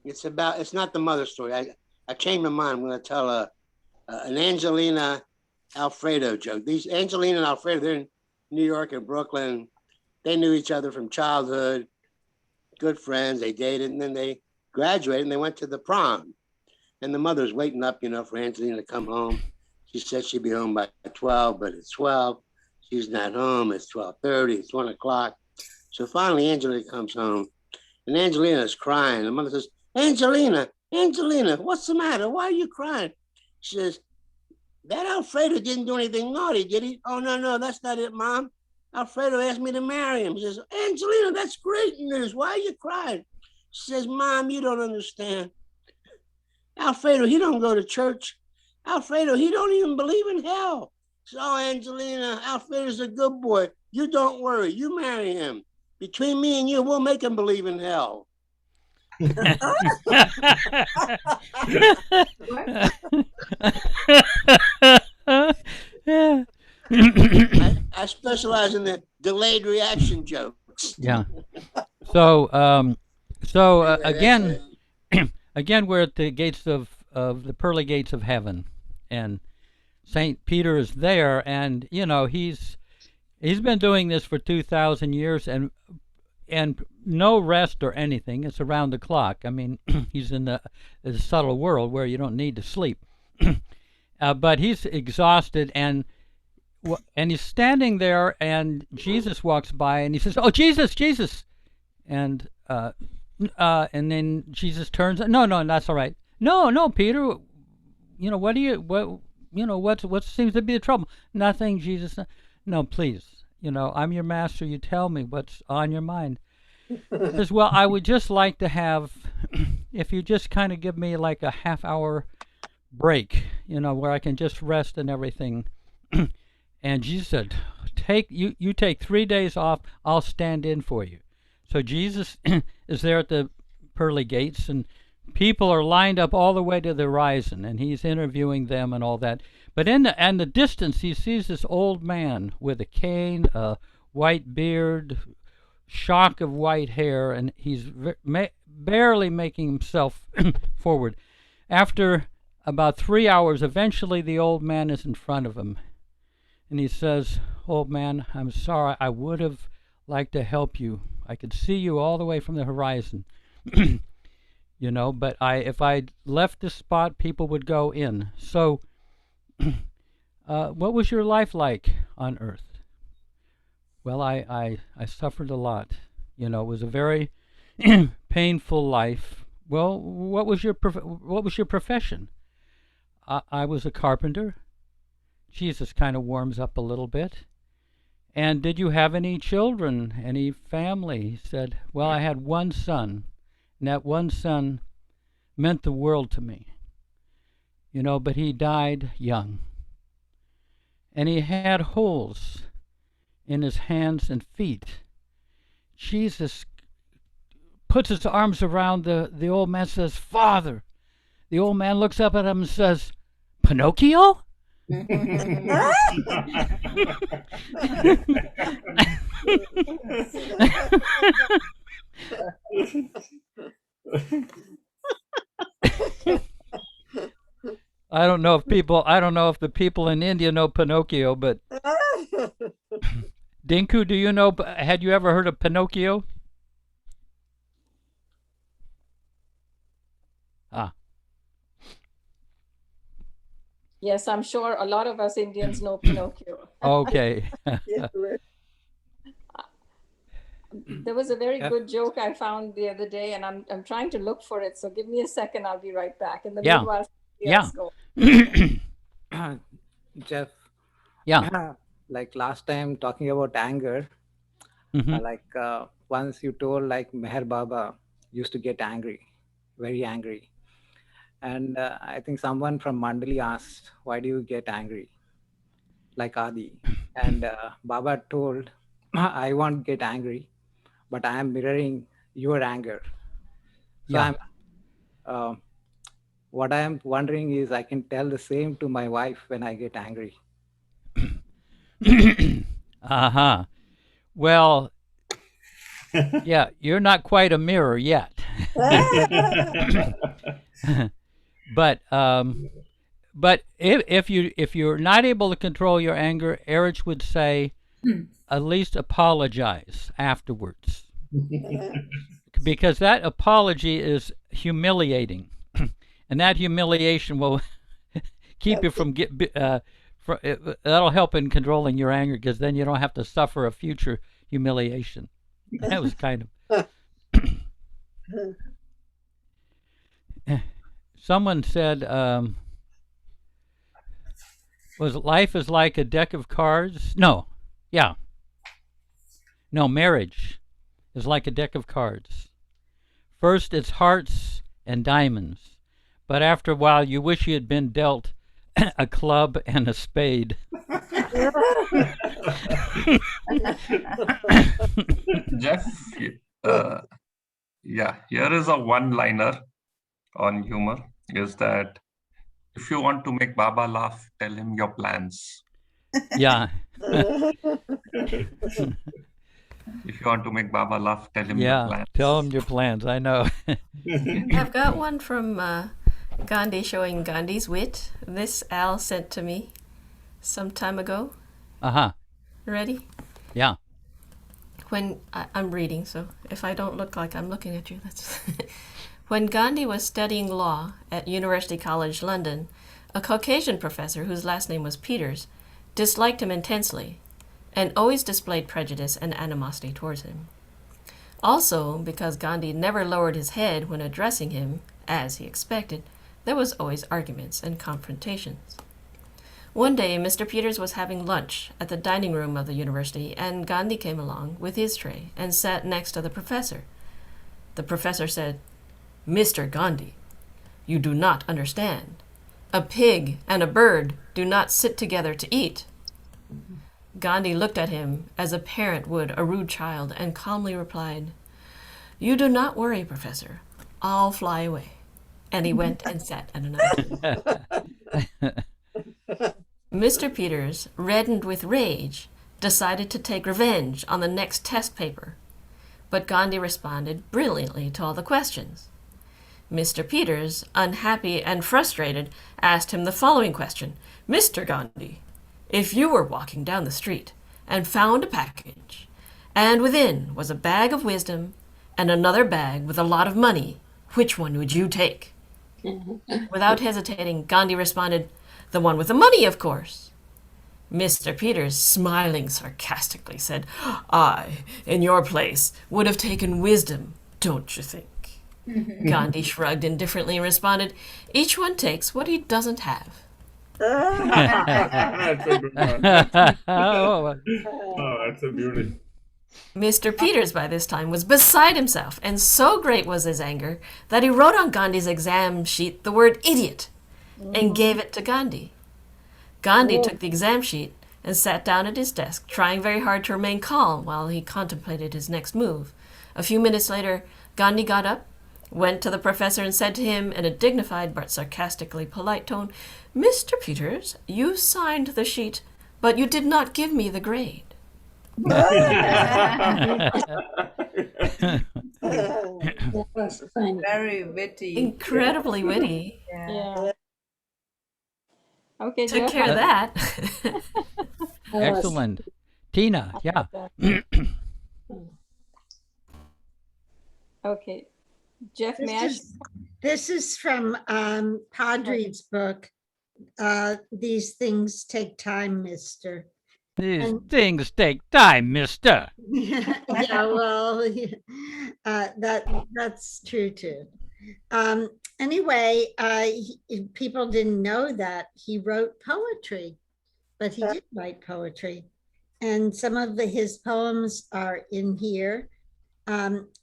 It's not the mother story. I changed my mind. I'm going to tell an Angelina Alfredo joke. These Angelina and Alfredo, they're in New York and Brooklyn. They knew each other from childhood, good friends. They dated, and then they graduated, and they went to the prom. And the mother's waiting up, for Angelina to come home. She said she'd be home by 12, but it's 12. She's not home. It's 12:30. It's 1 o'clock. So finally, Angelina comes home, and Angelina is crying. The mother says, Angelina, what's the matter? Why are you crying? She says, that Alfredo didn't do anything naughty, did he? Oh, no, that's not it, Mom. Alfredo asked me to marry him. She says, Angelina, that's great news. Why are you crying? She says, Mom, you don't understand. Alfredo, he don't go to church. Alfredo, he don't even believe in hell. So, Angelina, Alfredo's a good boy. You don't worry. You marry him. Between me and you, we'll make him believe in hell. I specialize in the delayed reaction jokes. Yeah. So again, again, we're at the gates of the pearly gates of heaven, and Saint Peter is there, and he's been doing this for 2,000 years, and no rest or anything. It's around the clock. I mean, he's in the subtle world where you don't need to sleep, but he's exhausted, and he's standing there, and Jesus walks by, and he says, "Oh, Jesus!" And then Jesus turns. No, that's all right. No, Peter. What seems to be the trouble? Nothing, Jesus. No, please. I'm your master. You tell me what's on your mind. He says, well, I would just like to have, if you just kind of give me like a half-hour break, where I can just rest and everything. And Jesus said, you take 3 days off. I'll stand in for you. So Jesus is there at the pearly gates, and people are lined up all the way to the horizon, and he's interviewing them and all that. But in the distance, he sees this old man with a cane, a white beard, shock of white hair, and he's barely making himself forward. After about 3 hours, eventually the old man is in front of him, and he says, "Old man, I'm sorry. I would have liked to help you. I could see you all the way from the horizon." But if I left this spot, people would go in. So, what was your life like on Earth? Well, I suffered a lot. It was a very painful life. Well, what was your profession? I was a carpenter. Jesus kind of warms up a little bit. And did you have any children, any family? He said, well, I had one son. And that one son meant the world to me, but he died young. And he had holes in his hands and feet. Jesus puts his arms around the old man and says, "Father." The old man looks up at him and says, "Pinocchio?" I don't know if the people in India know Pinocchio, but Dinku, do you know? Had you ever heard of Pinocchio? Yes, I'm sure a lot of us Indians know Pinocchio. Okay. There was a very good joke I found the other day, and I'm trying to look for it. So give me a second. I'll be right back. In the meanwhile, Jeff. Yeah. Like last time talking about anger, once you told like Meher Baba used to get angry, very angry. And I think someone from Mandali asked, "Why do you get angry?" Like Adi. And Baba told, "I won't get angry, but I am mirroring your anger." So what I am wondering is I can tell the same to my wife when I get angry. Uh-huh. Well, yeah, you're not quite a mirror yet. But if you're not able to control your anger, Erich would say, at least apologize afterwards, because that apology is humiliating, and that humiliation will keep you from that'll help in controlling your anger, because then you don't have to suffer a future humiliation. That was kind of. Someone said, was life is like a deck of cards? No. Yeah. No, marriage is like a deck of cards. First, it's hearts and diamonds. But after a while, you wish you had been dealt a club and a spade. Jeff, yeah, here is a one-liner on humor, is that if you want to make Baba laugh, tell him your plans. Yeah. If you want to make Baba laugh, tell him your plans. Tell him your plans. I know. I've got one from Gandhi showing Gandhi's wit. This Al sent to me some time ago. Uh-huh. Ready? Yeah. When I'm reading, so if I don't look like I'm looking at you, that's... When Gandhi was studying law at University College London, a Caucasian professor whose last name was Peters disliked him intensely and always displayed prejudice and animosity towards him. Also, because Gandhi never lowered his head when addressing him, as he expected, there was always arguments and confrontations. One day, Mr. Peters was having lunch at the dining room of the university, and Gandhi came along with his tray and sat next to the professor. The professor said, "Mr. Gandhi, you do not understand. A pig and a bird do not sit together to eat." Gandhi looked at him as a parent would a rude child and calmly replied, "You do not worry, Professor. I'll fly away." and he went and sat at another table. Mr. Peters, reddened with rage, decided to take revenge on the next test paper, but Gandhi responded brilliantly to all the questions. Mr. Peters, unhappy and frustrated, asked him the following question. Mr. Gandhi, if you were walking down the street and found a package, and within was a bag of wisdom and another bag with a lot of money, which one would you take? Without hesitating, Gandhi responded, the one with the money, of course. Mr. Peters, smiling sarcastically, said, I, in your place, would have taken wisdom, don't you think? Gandhi shrugged indifferently and responded, each one takes what he doesn't have. That's a good one. Oh, Oh, that's a beauty. Mr. Peters, by this time, was beside himself, and so great was his anger that he wrote on Gandhi's exam sheet the word idiot and gave it to Gandhi. Gandhi took the exam sheet and sat down at his desk, trying very hard to remain calm while he contemplated his next move. A few minutes later, Gandhi got up, went to the professor and said to him in a dignified but sarcastically polite tone, Mr. Peters, you signed the sheet, but you did not give me the grade. Very witty. Incredibly witty. Yeah. Okay, Took Jeff, care of that. excellent. Tina, yeah. Okay. Jeff, may I? This is from Padre's book. These things take time, mister. These things take time, mister. Yeah, well, that's true too. Anyway, people didn't know that he wrote poetry, but he did write poetry, and some of his poems are in here.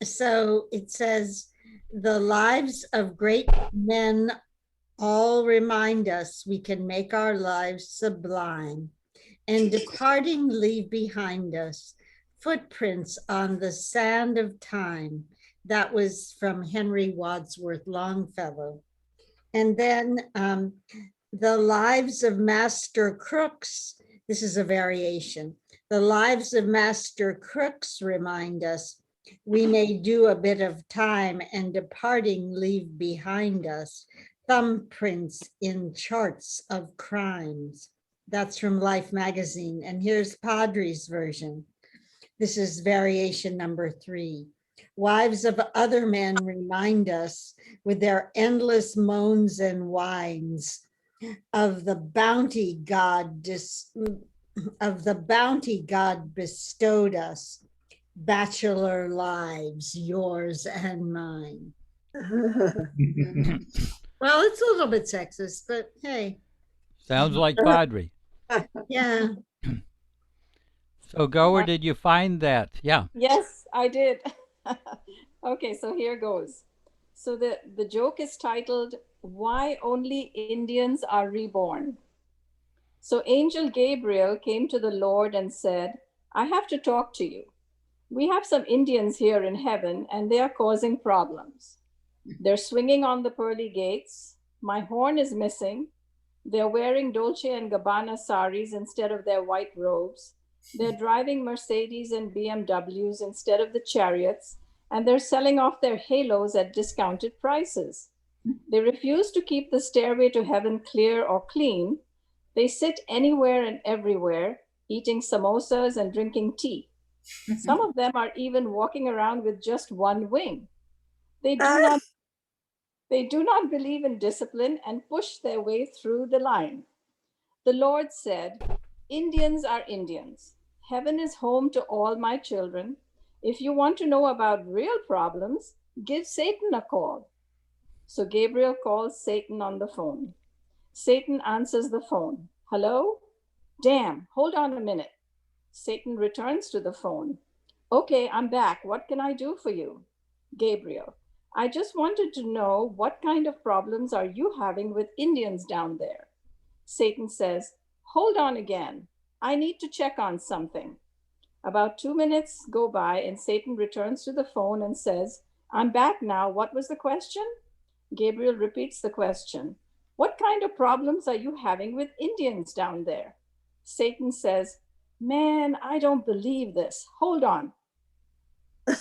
So it says, the lives of great men all remind us we can make our lives sublime, and departing leave behind us footprints on the sand of time. That was from Henry Wadsworth Longfellow. And then the lives of master crooks. This is a variation. The lives of master crooks remind us we may do a bit of time, and departing leave behind us thumbprints in charts of crimes. That's from Life magazine. And here's Padre's version. This is variation number 3. Wives of other men remind us with their endless moans and whines of the bounty God bestowed us, bachelor lives, yours and mine. Well, it's a little bit sexist, but hey. Sounds like Padre. Yeah. So, Goer, did you find that? Yeah. Yes, I did. Okay, so here goes. So the joke is titled, Why Only Indians Are Reborn. So Angel Gabriel came to the Lord and said, I have to talk to you. We have some Indians here in heaven, and they are causing problems. They're swinging on the pearly gates. My horn is missing. They're wearing Dolce and Gabbana saris instead of their white robes. They're driving Mercedes and BMWs instead of the chariots, and they're selling off their halos at discounted prices. They refuse to keep the stairway to heaven clear or clean. They sit anywhere and everywhere, eating samosas and drinking tea. Some of them are even walking around with just one wing. They do not believe in discipline and push their way through the line. The Lord said, Indians are Indians. Heaven is home to all my children. If you want to know about real problems, give Satan a call. So Gabriel calls Satan on the phone. Satan answers the phone. Hello? Damn, hold on a minute. Satan returns to the phone. Okay, I'm back. What can I do for you? Gabriel, I just wanted to know what kind of problems are you having with Indians down there? Satan says, hold on again. I need to check on something. About 2 minutes go by and Satan returns to the phone and says, I'm back now. What was the question? Gabriel repeats the question. What kind of problems are you having with Indians down there? Satan says, man, I don't believe this. Hold on.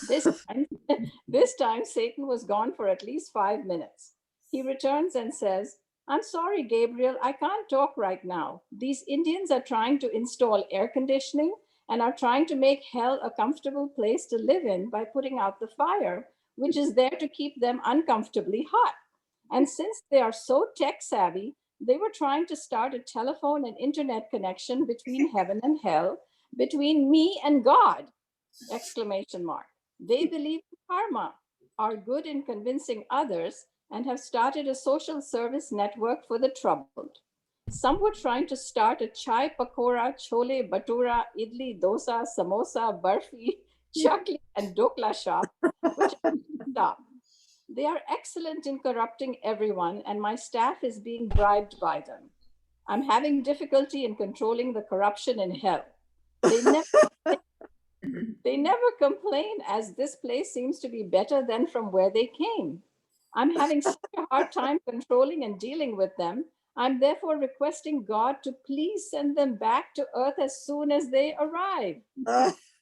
This time, Satan was gone for at least 5 minutes. He returns and says, I'm sorry, Gabriel, I can't talk right now. These Indians are trying to install air conditioning and are trying to make hell a comfortable place to live in by putting out the fire, which is there to keep them uncomfortably hot. And since they are so tech savvy, they were trying to start a telephone and internet connection between heaven and hell, between me and God! Exclamation mark. They believe in karma, are good in convincing others, and have started a social service network for the troubled. Some were trying to start a chai pakora, chole bhatura, idli, dosa, samosa, barfi, chakli, and dokla shop, which stop. They are excellent in corrupting everyone, and my staff is being bribed by them. I'm having difficulty in controlling the corruption in hell. They never complain, as this place seems to be better than from where they came. I'm having such a hard time controlling and dealing with them. I'm therefore requesting God to please send them back to earth as soon as they arrive.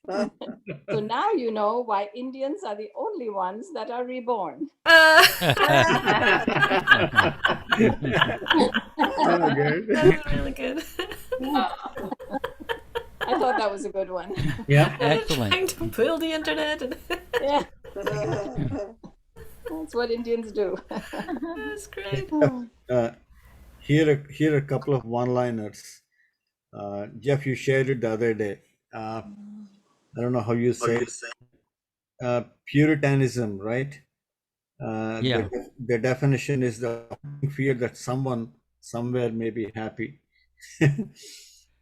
So now you know why Indians are the only ones that are reborn. That's really good. I thought that was a good one. Yeah, Trying excellent. to build the internet. Yeah. That's what Indians do. That's great. Here a couple of one-liners. Jeff, you shared it the other day. I don't know how you say it. Puritanism, right? Yeah. The definition is the fear that someone somewhere may be happy.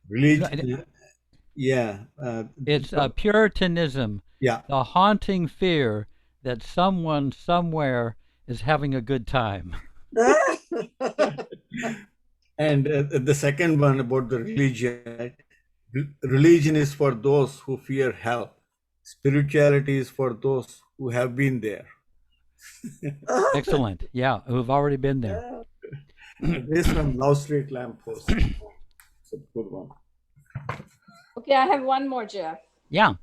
Religion, yeah. It's Puritanism. Yeah. The haunting fear that someone somewhere is having a good time. And the second one about the religion, right? Religion is for those who fear hell. Spirituality is for those who have been there. Excellent. Yeah, who've already been there. This from Love Street Lamppost. It's a good one. Okay, I have one more, Jeff. Yeah.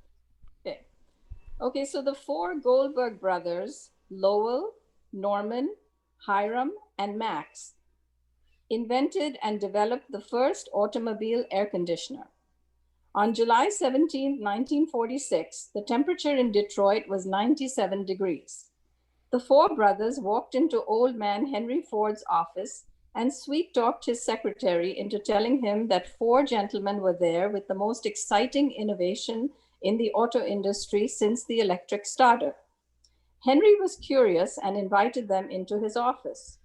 Okay, so the four Goldberg brothers, Lowell, Norman, Hiram, and Max, invented and developed the first automobile air conditioner. On July 17, 1946, the temperature in Detroit was 97 degrees. The four brothers walked into old man Henry Ford's office and sweet-talked his secretary into telling him that four gentlemen were there with the most exciting innovation in the auto industry since the electric starter. Henry was curious and invited them into his office.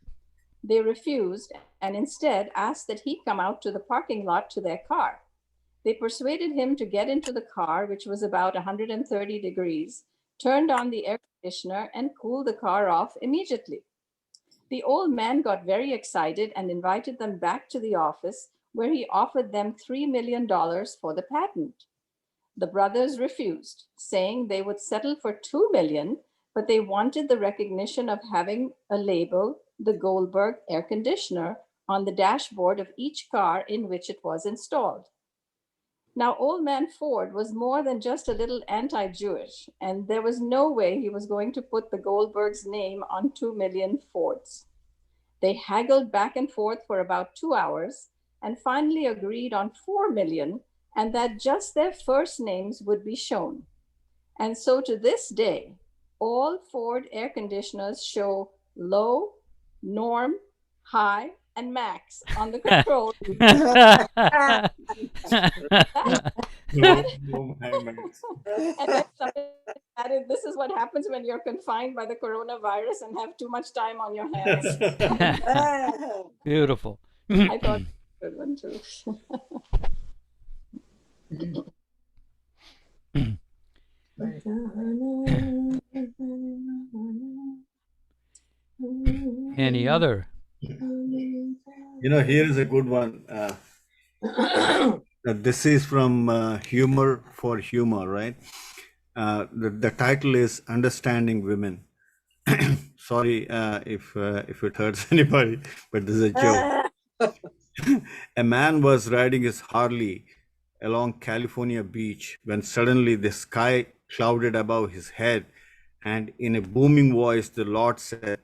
They refused and instead asked that he come out to the parking lot to their car. They persuaded him to get into the car, which was about 130 degrees, turned on the air conditioner, and cooled the car off immediately. The old man got very excited and invited them back to the office, where he offered them $3 million for the patent. The brothers refused, saying they would settle for $2 million, but they wanted the recognition of having a label, the Goldberg air conditioner, on the dashboard of each car in which it was installed. Now, old man Ford was more than just a little anti-Jewish, and there was no way he was going to put the Goldberg's name on 2 million Fords. They haggled back and forth for about 2 hours and finally agreed on 4 million, and that just their first names would be shown. And so to this day, all Ford air conditioners show low, norm, high, and max on the control. And then somebody added, this is what happens when you're confined by the coronavirus and have too much time on your hands. Beautiful. I thought it was a good one too. Any other? You know, here is a good one. This is from Humor for Humor, right? The title is Understanding Women. Sorry if it hurts anybody, but this is a joke. A man was riding his Harley along California beach when suddenly the sky clouded above his head, and in a booming voice, the Lord said,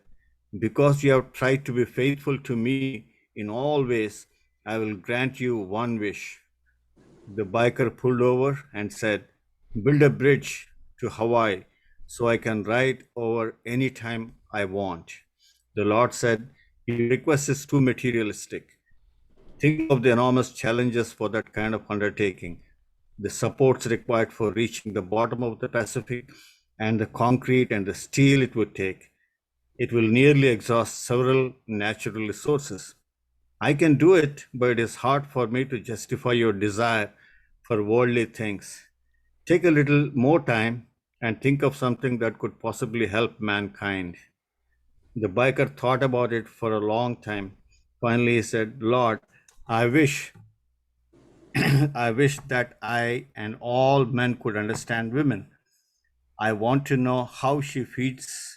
"Because you have tried to be faithful to me in all ways, I will grant you one wish." The biker pulled over and said, "Build a bridge to Hawaii so I can ride over anytime I want." The Lord said, "Your request is too materialistic. Think of the enormous challenges for that kind of undertaking, the supports required for reaching the bottom of the Pacific, and the concrete and the steel it would take. It will nearly exhaust several natural resources. I can do it, but it is hard for me to justify your desire for worldly things. Take a little more time and think of something that could possibly help mankind." The biker thought about it for a long time. Finally, he said, "Lord, I wish I wish that I and all men could understand women. I want to know how she feels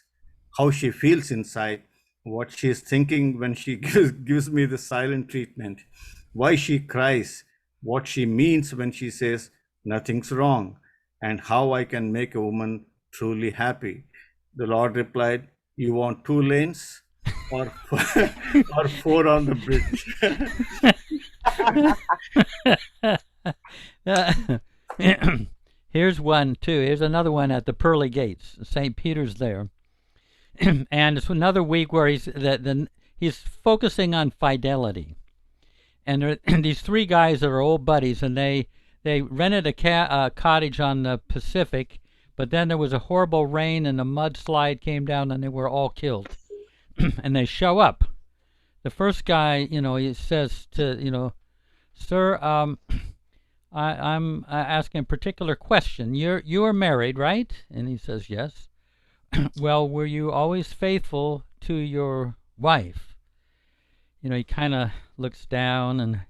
inside, what she is thinking when she gives me the silent treatment, why she cries, what she means when she says nothing's wrong, and how I can make a woman truly happy." The Lord replied, "You want 2 lanes or or 4 on the bridge?" Here's one too. Here's another one at the pearly gates. St. Peter's there, and it's another week where he's focusing on fidelity. And there are these 3 guys that are old buddies, and they rented a cottage on the Pacific, but then there was a horrible rain and a mudslide came down, and they were all killed. And they show up. The first guy, he says to, "Sir, I'm asking a particular question. You are married, right?" And he says, "Yes." "Well, were you always faithful to your wife?" He kind of looks down and,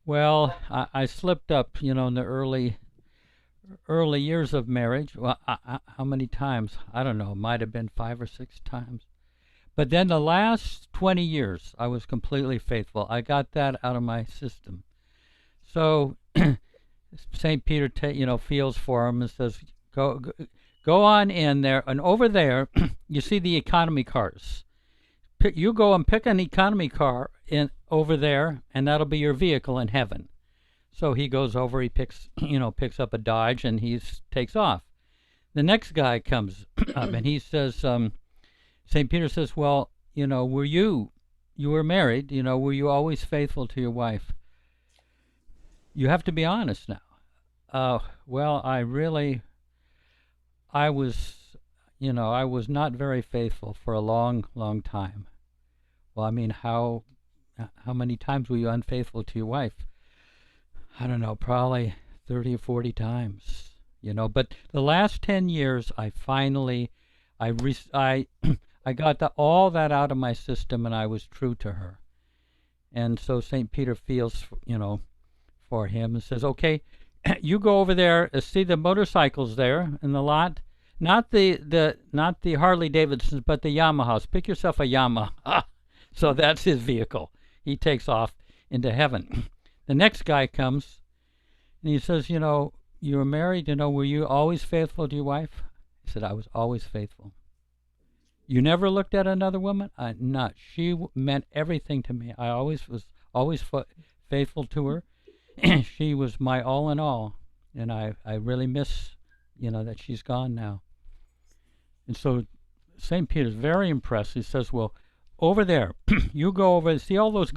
"Well, I slipped up, in the early years of marriage." "Well, how many times?" "I don't know. Might have been 5 or 6 times. But then the last 20 years, I was completely faithful. I got that out of my system." So St. Peter, feels for him and says, go on in there. And over there, you see the economy cars. You go and pick an economy car over there, and that'll be your vehicle in heaven. So he goes over, he picks up a Dodge, and he takes off. The next guy comes up, and he says, St. Peter says, "Well, were you were married, were you always faithful to your wife?" "You have to be honest now." "Well, I was not very faithful for a long, long time." "Well, I mean, how many times were you unfaithful to your wife?" "I don't know, probably 30 or 40 times, but the last 10 years, I finally, I got all that out of my system, and I was true to her." And so St. Peter feels, for him and says, "Okay, you go over there, see the motorcycles there in the lot, not the Harley Davidsons, but the Yamahas. Pick yourself a Yamaha." So that's his vehicle. He takes off into heaven. The next guy comes, and he says, "You were married, were you always faithful to your wife?" He said, "I was always faithful." "You never looked at another woman?" "Not. She meant everything to me. I was always faithful to her. She was my all in all, and I really miss, that she's gone now." And so St. Peter's very impressed. He says, "Well, over there, you go over, see all those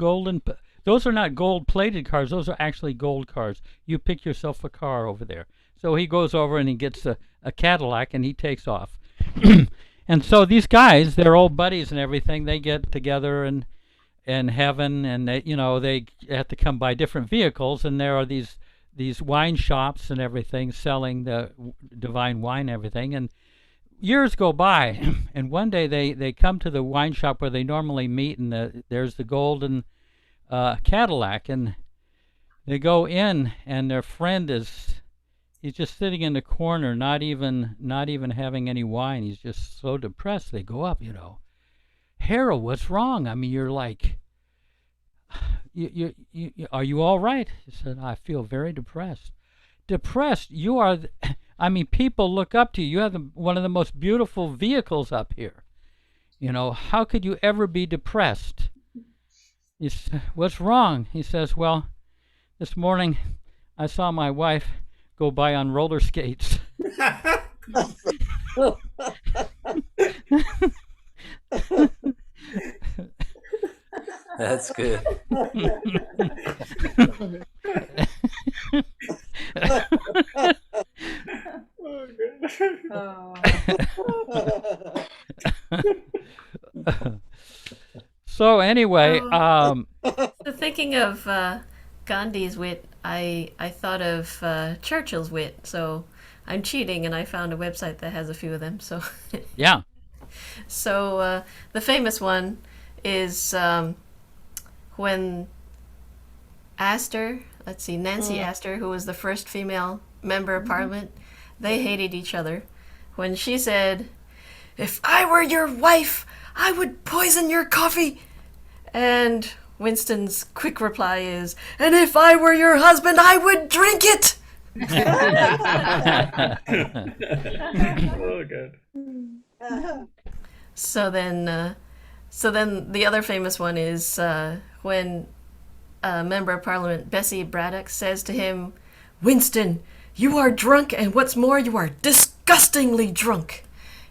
those are not gold-plated cars. Those are actually gold cars. You pick yourself a car over there." So he goes over and he gets a Cadillac, and he takes off. And so these guys, they're old buddies and everything. They get together in heaven, and they have to come by different vehicles, and there are these wine shops and everything selling the divine wine and everything. And years go by, and one day they come to the wine shop where they normally meet, and there's the golden Cadillac, and they go in, and their friend he's just sitting in the corner, not even having any wine. He's just so depressed. They go up, Harold, what's wrong? I mean, you're like, are you all right? He said, I feel very depressed. Depressed? You are, I mean, people look up to you. You have one of the most beautiful vehicles up here. You know, how could you ever be depressed? What's wrong? He says, well, this morning I saw my wife go by on roller skates. That's good. So anyway, So thinking of Gandhi's wit, I thought of Churchill's wit. So I'm cheating, and I found a website that has a few of them. So yeah. So the famous one is when Astor, Nancy Astor, who was the first female member of Parliament, they hated each other. When she said, "If I were your wife, I would poison your coffee," and Winston's quick reply is, "And if I were your husband, I would drink it." Oh, good. So then the other famous one is when a member of Parliament, Bessie Braddock, says to him, "Winston, you are drunk, and what's more, you are disgustingly drunk."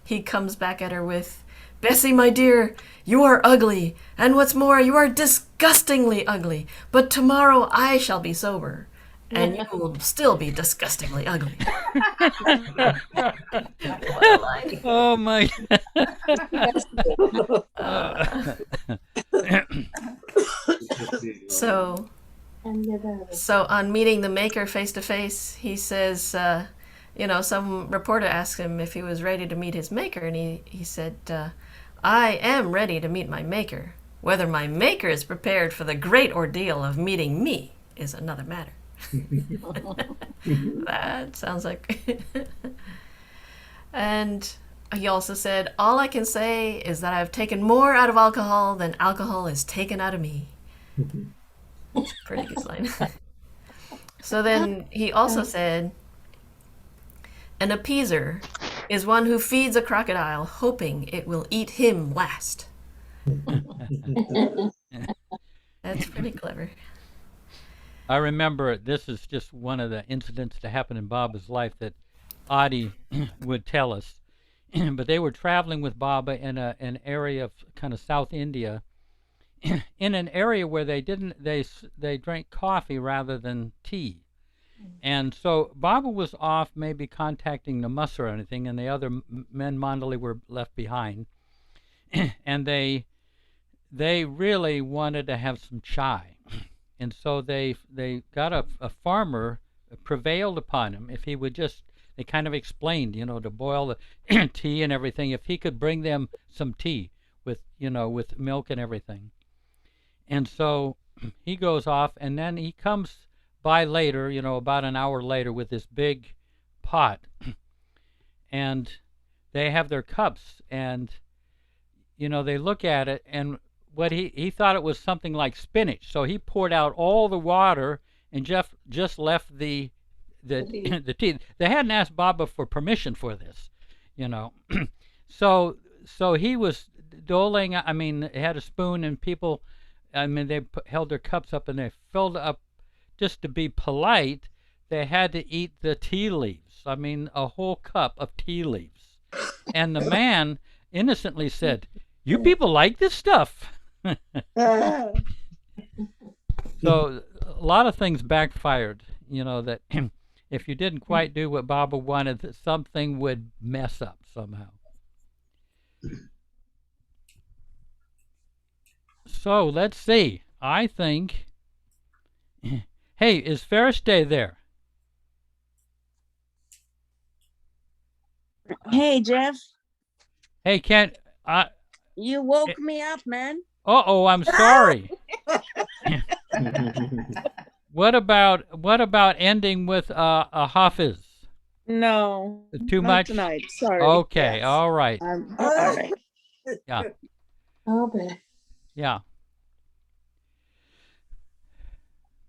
He comes back at her with, "Bessie, my dear, you are ugly, and what's more, you are disgustingly ugly, but tomorrow I shall be sober, and you will still be disgustingly ugly." What a line. Oh my. So on meeting the maker face to face, he says, some reporter asked him if he was ready to meet his maker, and he said, "I am ready to meet my maker. Whether my maker is prepared for the great ordeal of meeting me is another matter." That sounds like... And he also said, "All I can say is that I've taken more out of alcohol than alcohol has taken out of me." Pretty good line. So then he also said, "An appeaser is one who feeds a crocodile hoping it will eat him last." That's pretty clever. I remember this is just one of the incidents that happened in Baba's life that Arti would tell us. But they were traveling with Baba in an area of kind of South India, in an area where they drank coffee rather than tea. And so Baba was off maybe contacting the Mus or anything, and the other men Mandali were left behind. And they really wanted to have some chai. And so they got a farmer, prevailed upon him if he would just, they kind of explained, to boil the tea and everything, if he could bring them some tea with milk and everything. And so he goes off, and then he comes by later, about an hour later, with this big pot. And they have their cups, and, they look at it, and what he thought it was something like spinach. So he poured out all the water, and Jeff just left the tea. They hadn't asked Baba for permission for this, So he was doling. I mean, they had a spoon, and people, they held their cups up, and they filled up. Just to be polite, they had to eat the tea leaves. I mean, a whole cup of tea leaves. And the man innocently said, "You people like this stuff." So a lot of things backfired, that if you didn't quite do what Baba wanted, that something would mess up somehow. So let's see. I think, hey, is Ferris Day there? Hey, Jeff. Hey, Kent. You woke me up, man. Uh-oh, I'm sorry. What about ending with a Hafiz? No. Too not much tonight. Sorry. Okay, Yes. all right. All right. Yeah. Okay. Yeah.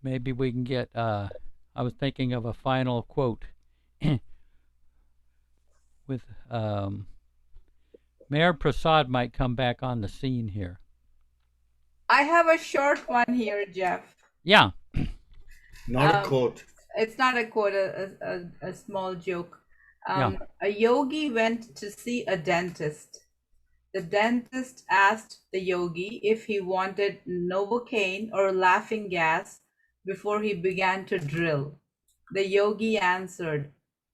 Maybe we can get, I was thinking of a final quote with Mayor Prasad might come back on the scene here. I have a short one here, Jeff. Yeah. Not a quote. It's not a quote, a small joke. Yeah. A yogi went to see a dentist. The dentist asked the yogi if he wanted Novocaine or laughing gas before he began to drill. The yogi answered,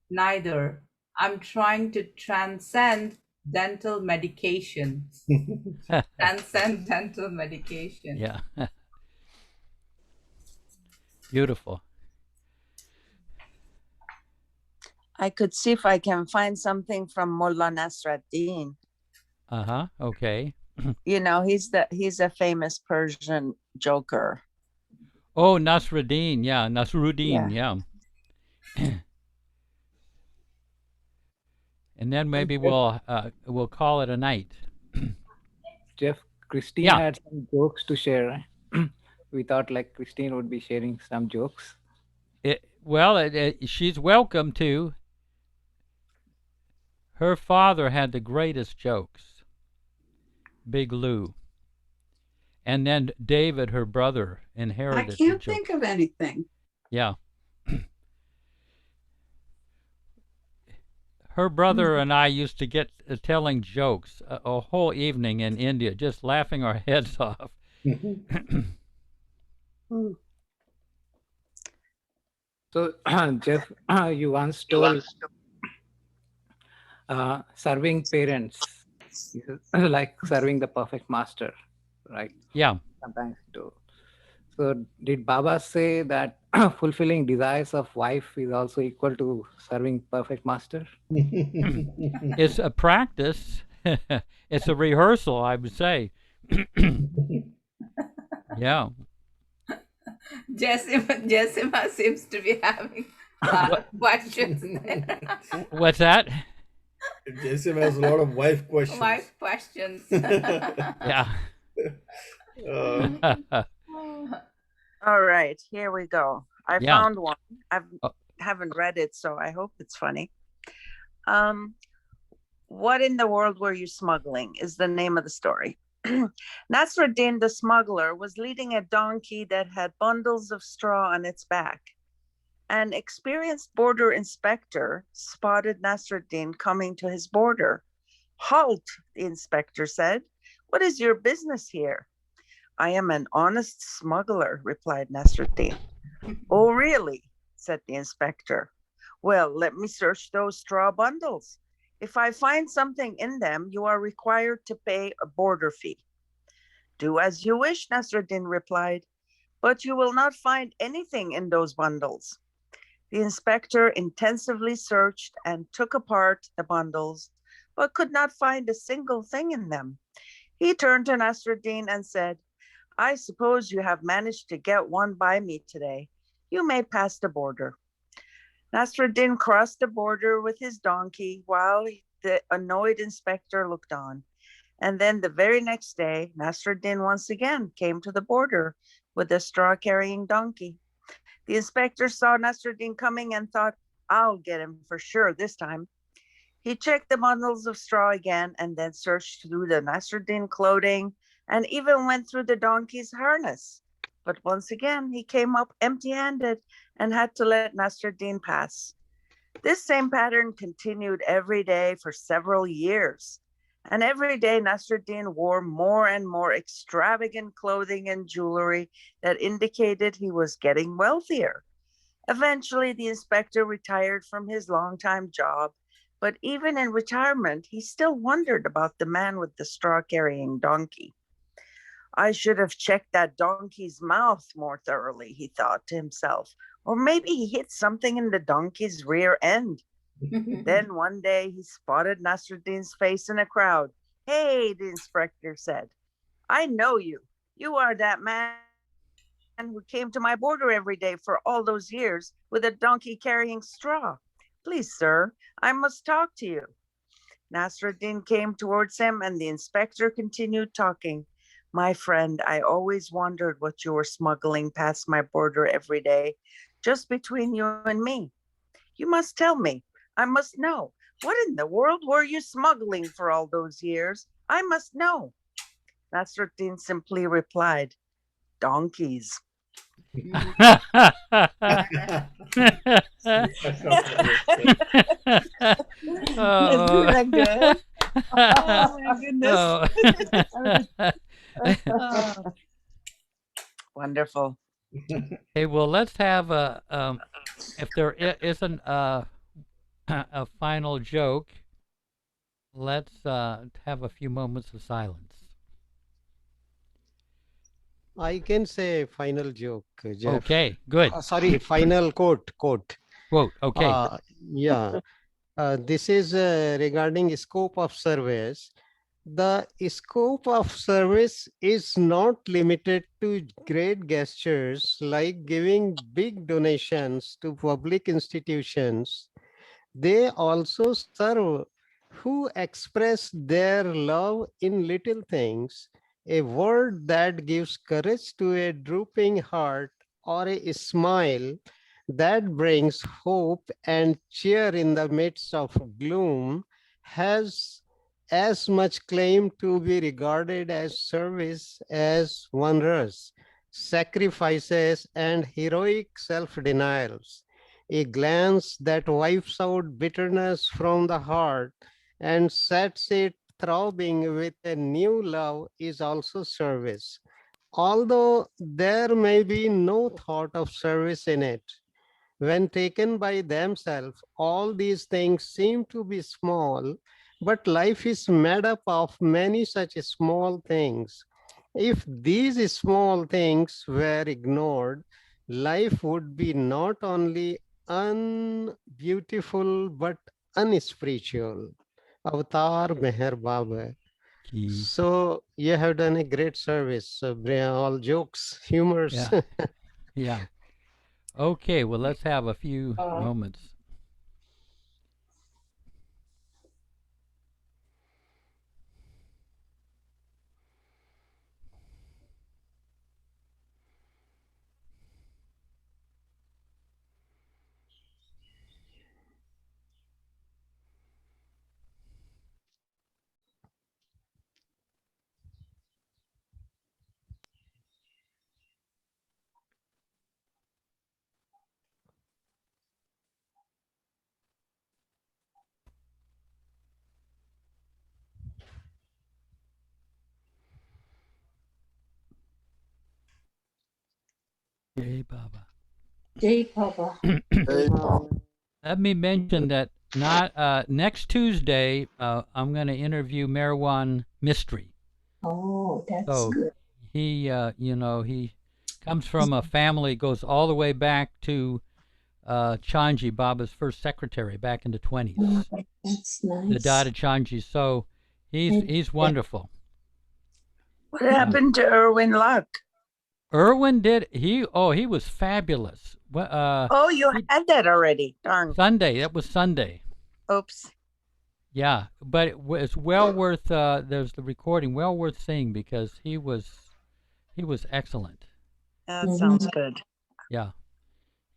neither. I'm trying to transcend dental medication. Transcend dental medication. Yeah. Beautiful. I could see if I can find something from Mullah Nasruddin. Uh-huh. Okay. You know, he's a famous Persian joker. Oh, Nasruddin. Yeah. Nasruddin. Yeah. And then maybe we'll call it a night. Jeff, Christine Yeah. had some jokes to share. We thought like Christine would be sharing some jokes. She's welcome to. Her father had the greatest jokes, Big Lou. And then David, her brother, I inherited the can't jokes. think of anything. Yeah. Her brother and I used to get telling jokes a whole evening in India, just laughing our heads off. So, Jeff, you once told serving parents is like serving the perfect master, right? Yeah. Sometimes do. So, did Baba say that fulfilling desires of wife is also equal to serving perfect master? It's a practice. It's a rehearsal, I would say. Yeah. Jessima seems to be having a lot of questions there. What's that? Jason has a lot of wife questions. Wife questions. Yeah. All right, here we go. I Yeah. found one. Haven't read it, so I hope it's funny. What in the world were you smuggling is the name of the story. Nasruddin the smuggler was leading a donkey that had bundles of straw on its back. An experienced border inspector spotted Nasruddin coming to his border. Halt, the inspector said. What is your business here? I am an honest smuggler, replied Nasruddin. Oh, really? Said the inspector. Well, let me search those straw bundles. If I find something in them, you are required to pay a border fee. Do as you wish, Nasruddin replied, but you will not find anything in those bundles. The inspector intensively searched and took apart the bundles, but could not find a single thing in them. He turned to Nasruddin and said, I suppose you have managed to get one by me today. You may pass the border. Nasruddin crossed the border with his donkey while the annoyed inspector looked on. And then the very next day, Nasruddin once again came to the border with a straw-carrying donkey. The inspector saw Nasruddin coming and thought, I'll get him for sure this time. He checked the bundles of straw again and then searched through the Nasruddin clothing and even went through the donkey's harness. But once again, he came up empty-handed and had to let Nasruddin pass. This same pattern continued every day for several years. And every day, Nasruddin wore more and more extravagant clothing and jewelry that indicated he was getting wealthier. Eventually, the inspector retired from his longtime job, but even in retirement, he still wondered about the man with the straw-carrying donkey. I should have checked that donkey's mouth more thoroughly, he thought to himself, or maybe he hit something in the donkey's rear end. Then one day he spotted Nasruddin's face in a crowd. Hey, the inspector said, I know you. You are that man who came to my border every day for all those years with a donkey carrying straw. Please, sir, I must talk to you. Nasruddin came towards him, and the inspector continued talking. My friend, I always wondered what you were smuggling past my border every day, just between you and me. You must tell me. I must know. What in the world were you smuggling for all those years? I must know. Nasruddin simply replied, donkeys. Oh. Isn't that good? Oh my goodness. Oh. Wonderful. Hey, well, let's have if there isn't a final joke, let's have a few moments of silence. I can say final joke, Jeff. Okay, good. Sorry, final quote. Quote, okay. Yeah. This is regarding scope of service. The scope of service is not limited to great gestures like giving big donations to public institutions. They also serve who express their love in little things, a word that gives courage to a drooping heart, or a smile that brings hope and cheer in the midst of gloom, has as much claim to be regarded as service as wondrous sacrifices and heroic self-denials. A glance that wipes out bitterness from the heart and sets it throbbing with a new love is also service. Although there may be no thought of service in it, when taken by themselves, all these things seem to be small, but life is made up of many such small things. If these small things were ignored, life would be not only unbeautiful but unspiritual. Avatar Meher Baba. So you have done a great service. All jokes, humors. Yeah. Yeah. Okay, well, let's have a few moments. Jai Baba. Jai Baba. Let me mention that next Tuesday, I'm going to interview Marwan Mystery. Oh, that's So good. he, he comes from a family, goes all the way back to Chanji, Baba's first secretary, back in the 20s. Oh, that's nice. The Dada Chanji. So he's wonderful. What happened to Erwin Luck? Irwin he was fabulous. Oh, you had that already. Darn. Sunday. That was Sunday. Oops. Yeah, but it's well worth. There's the recording. Well worth seeing because he was excellent. That sounds good. Yeah,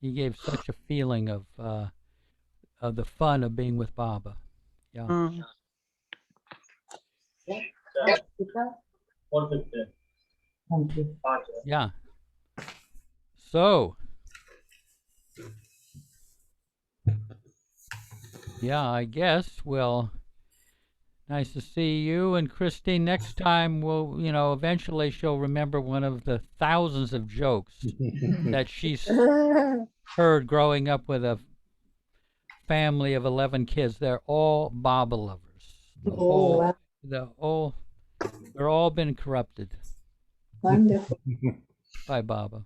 he gave such a feeling of the fun of being with Baba. Yeah. Mm. Yeah. So. Yeah, I guess. Well, nice to see you. And Christine, next time we'll, eventually she'll remember one of the thousands of jokes that she's heard growing up with a family of 11 kids. They're all Baba lovers. They're all been corrupted. Wonderful. By Baba.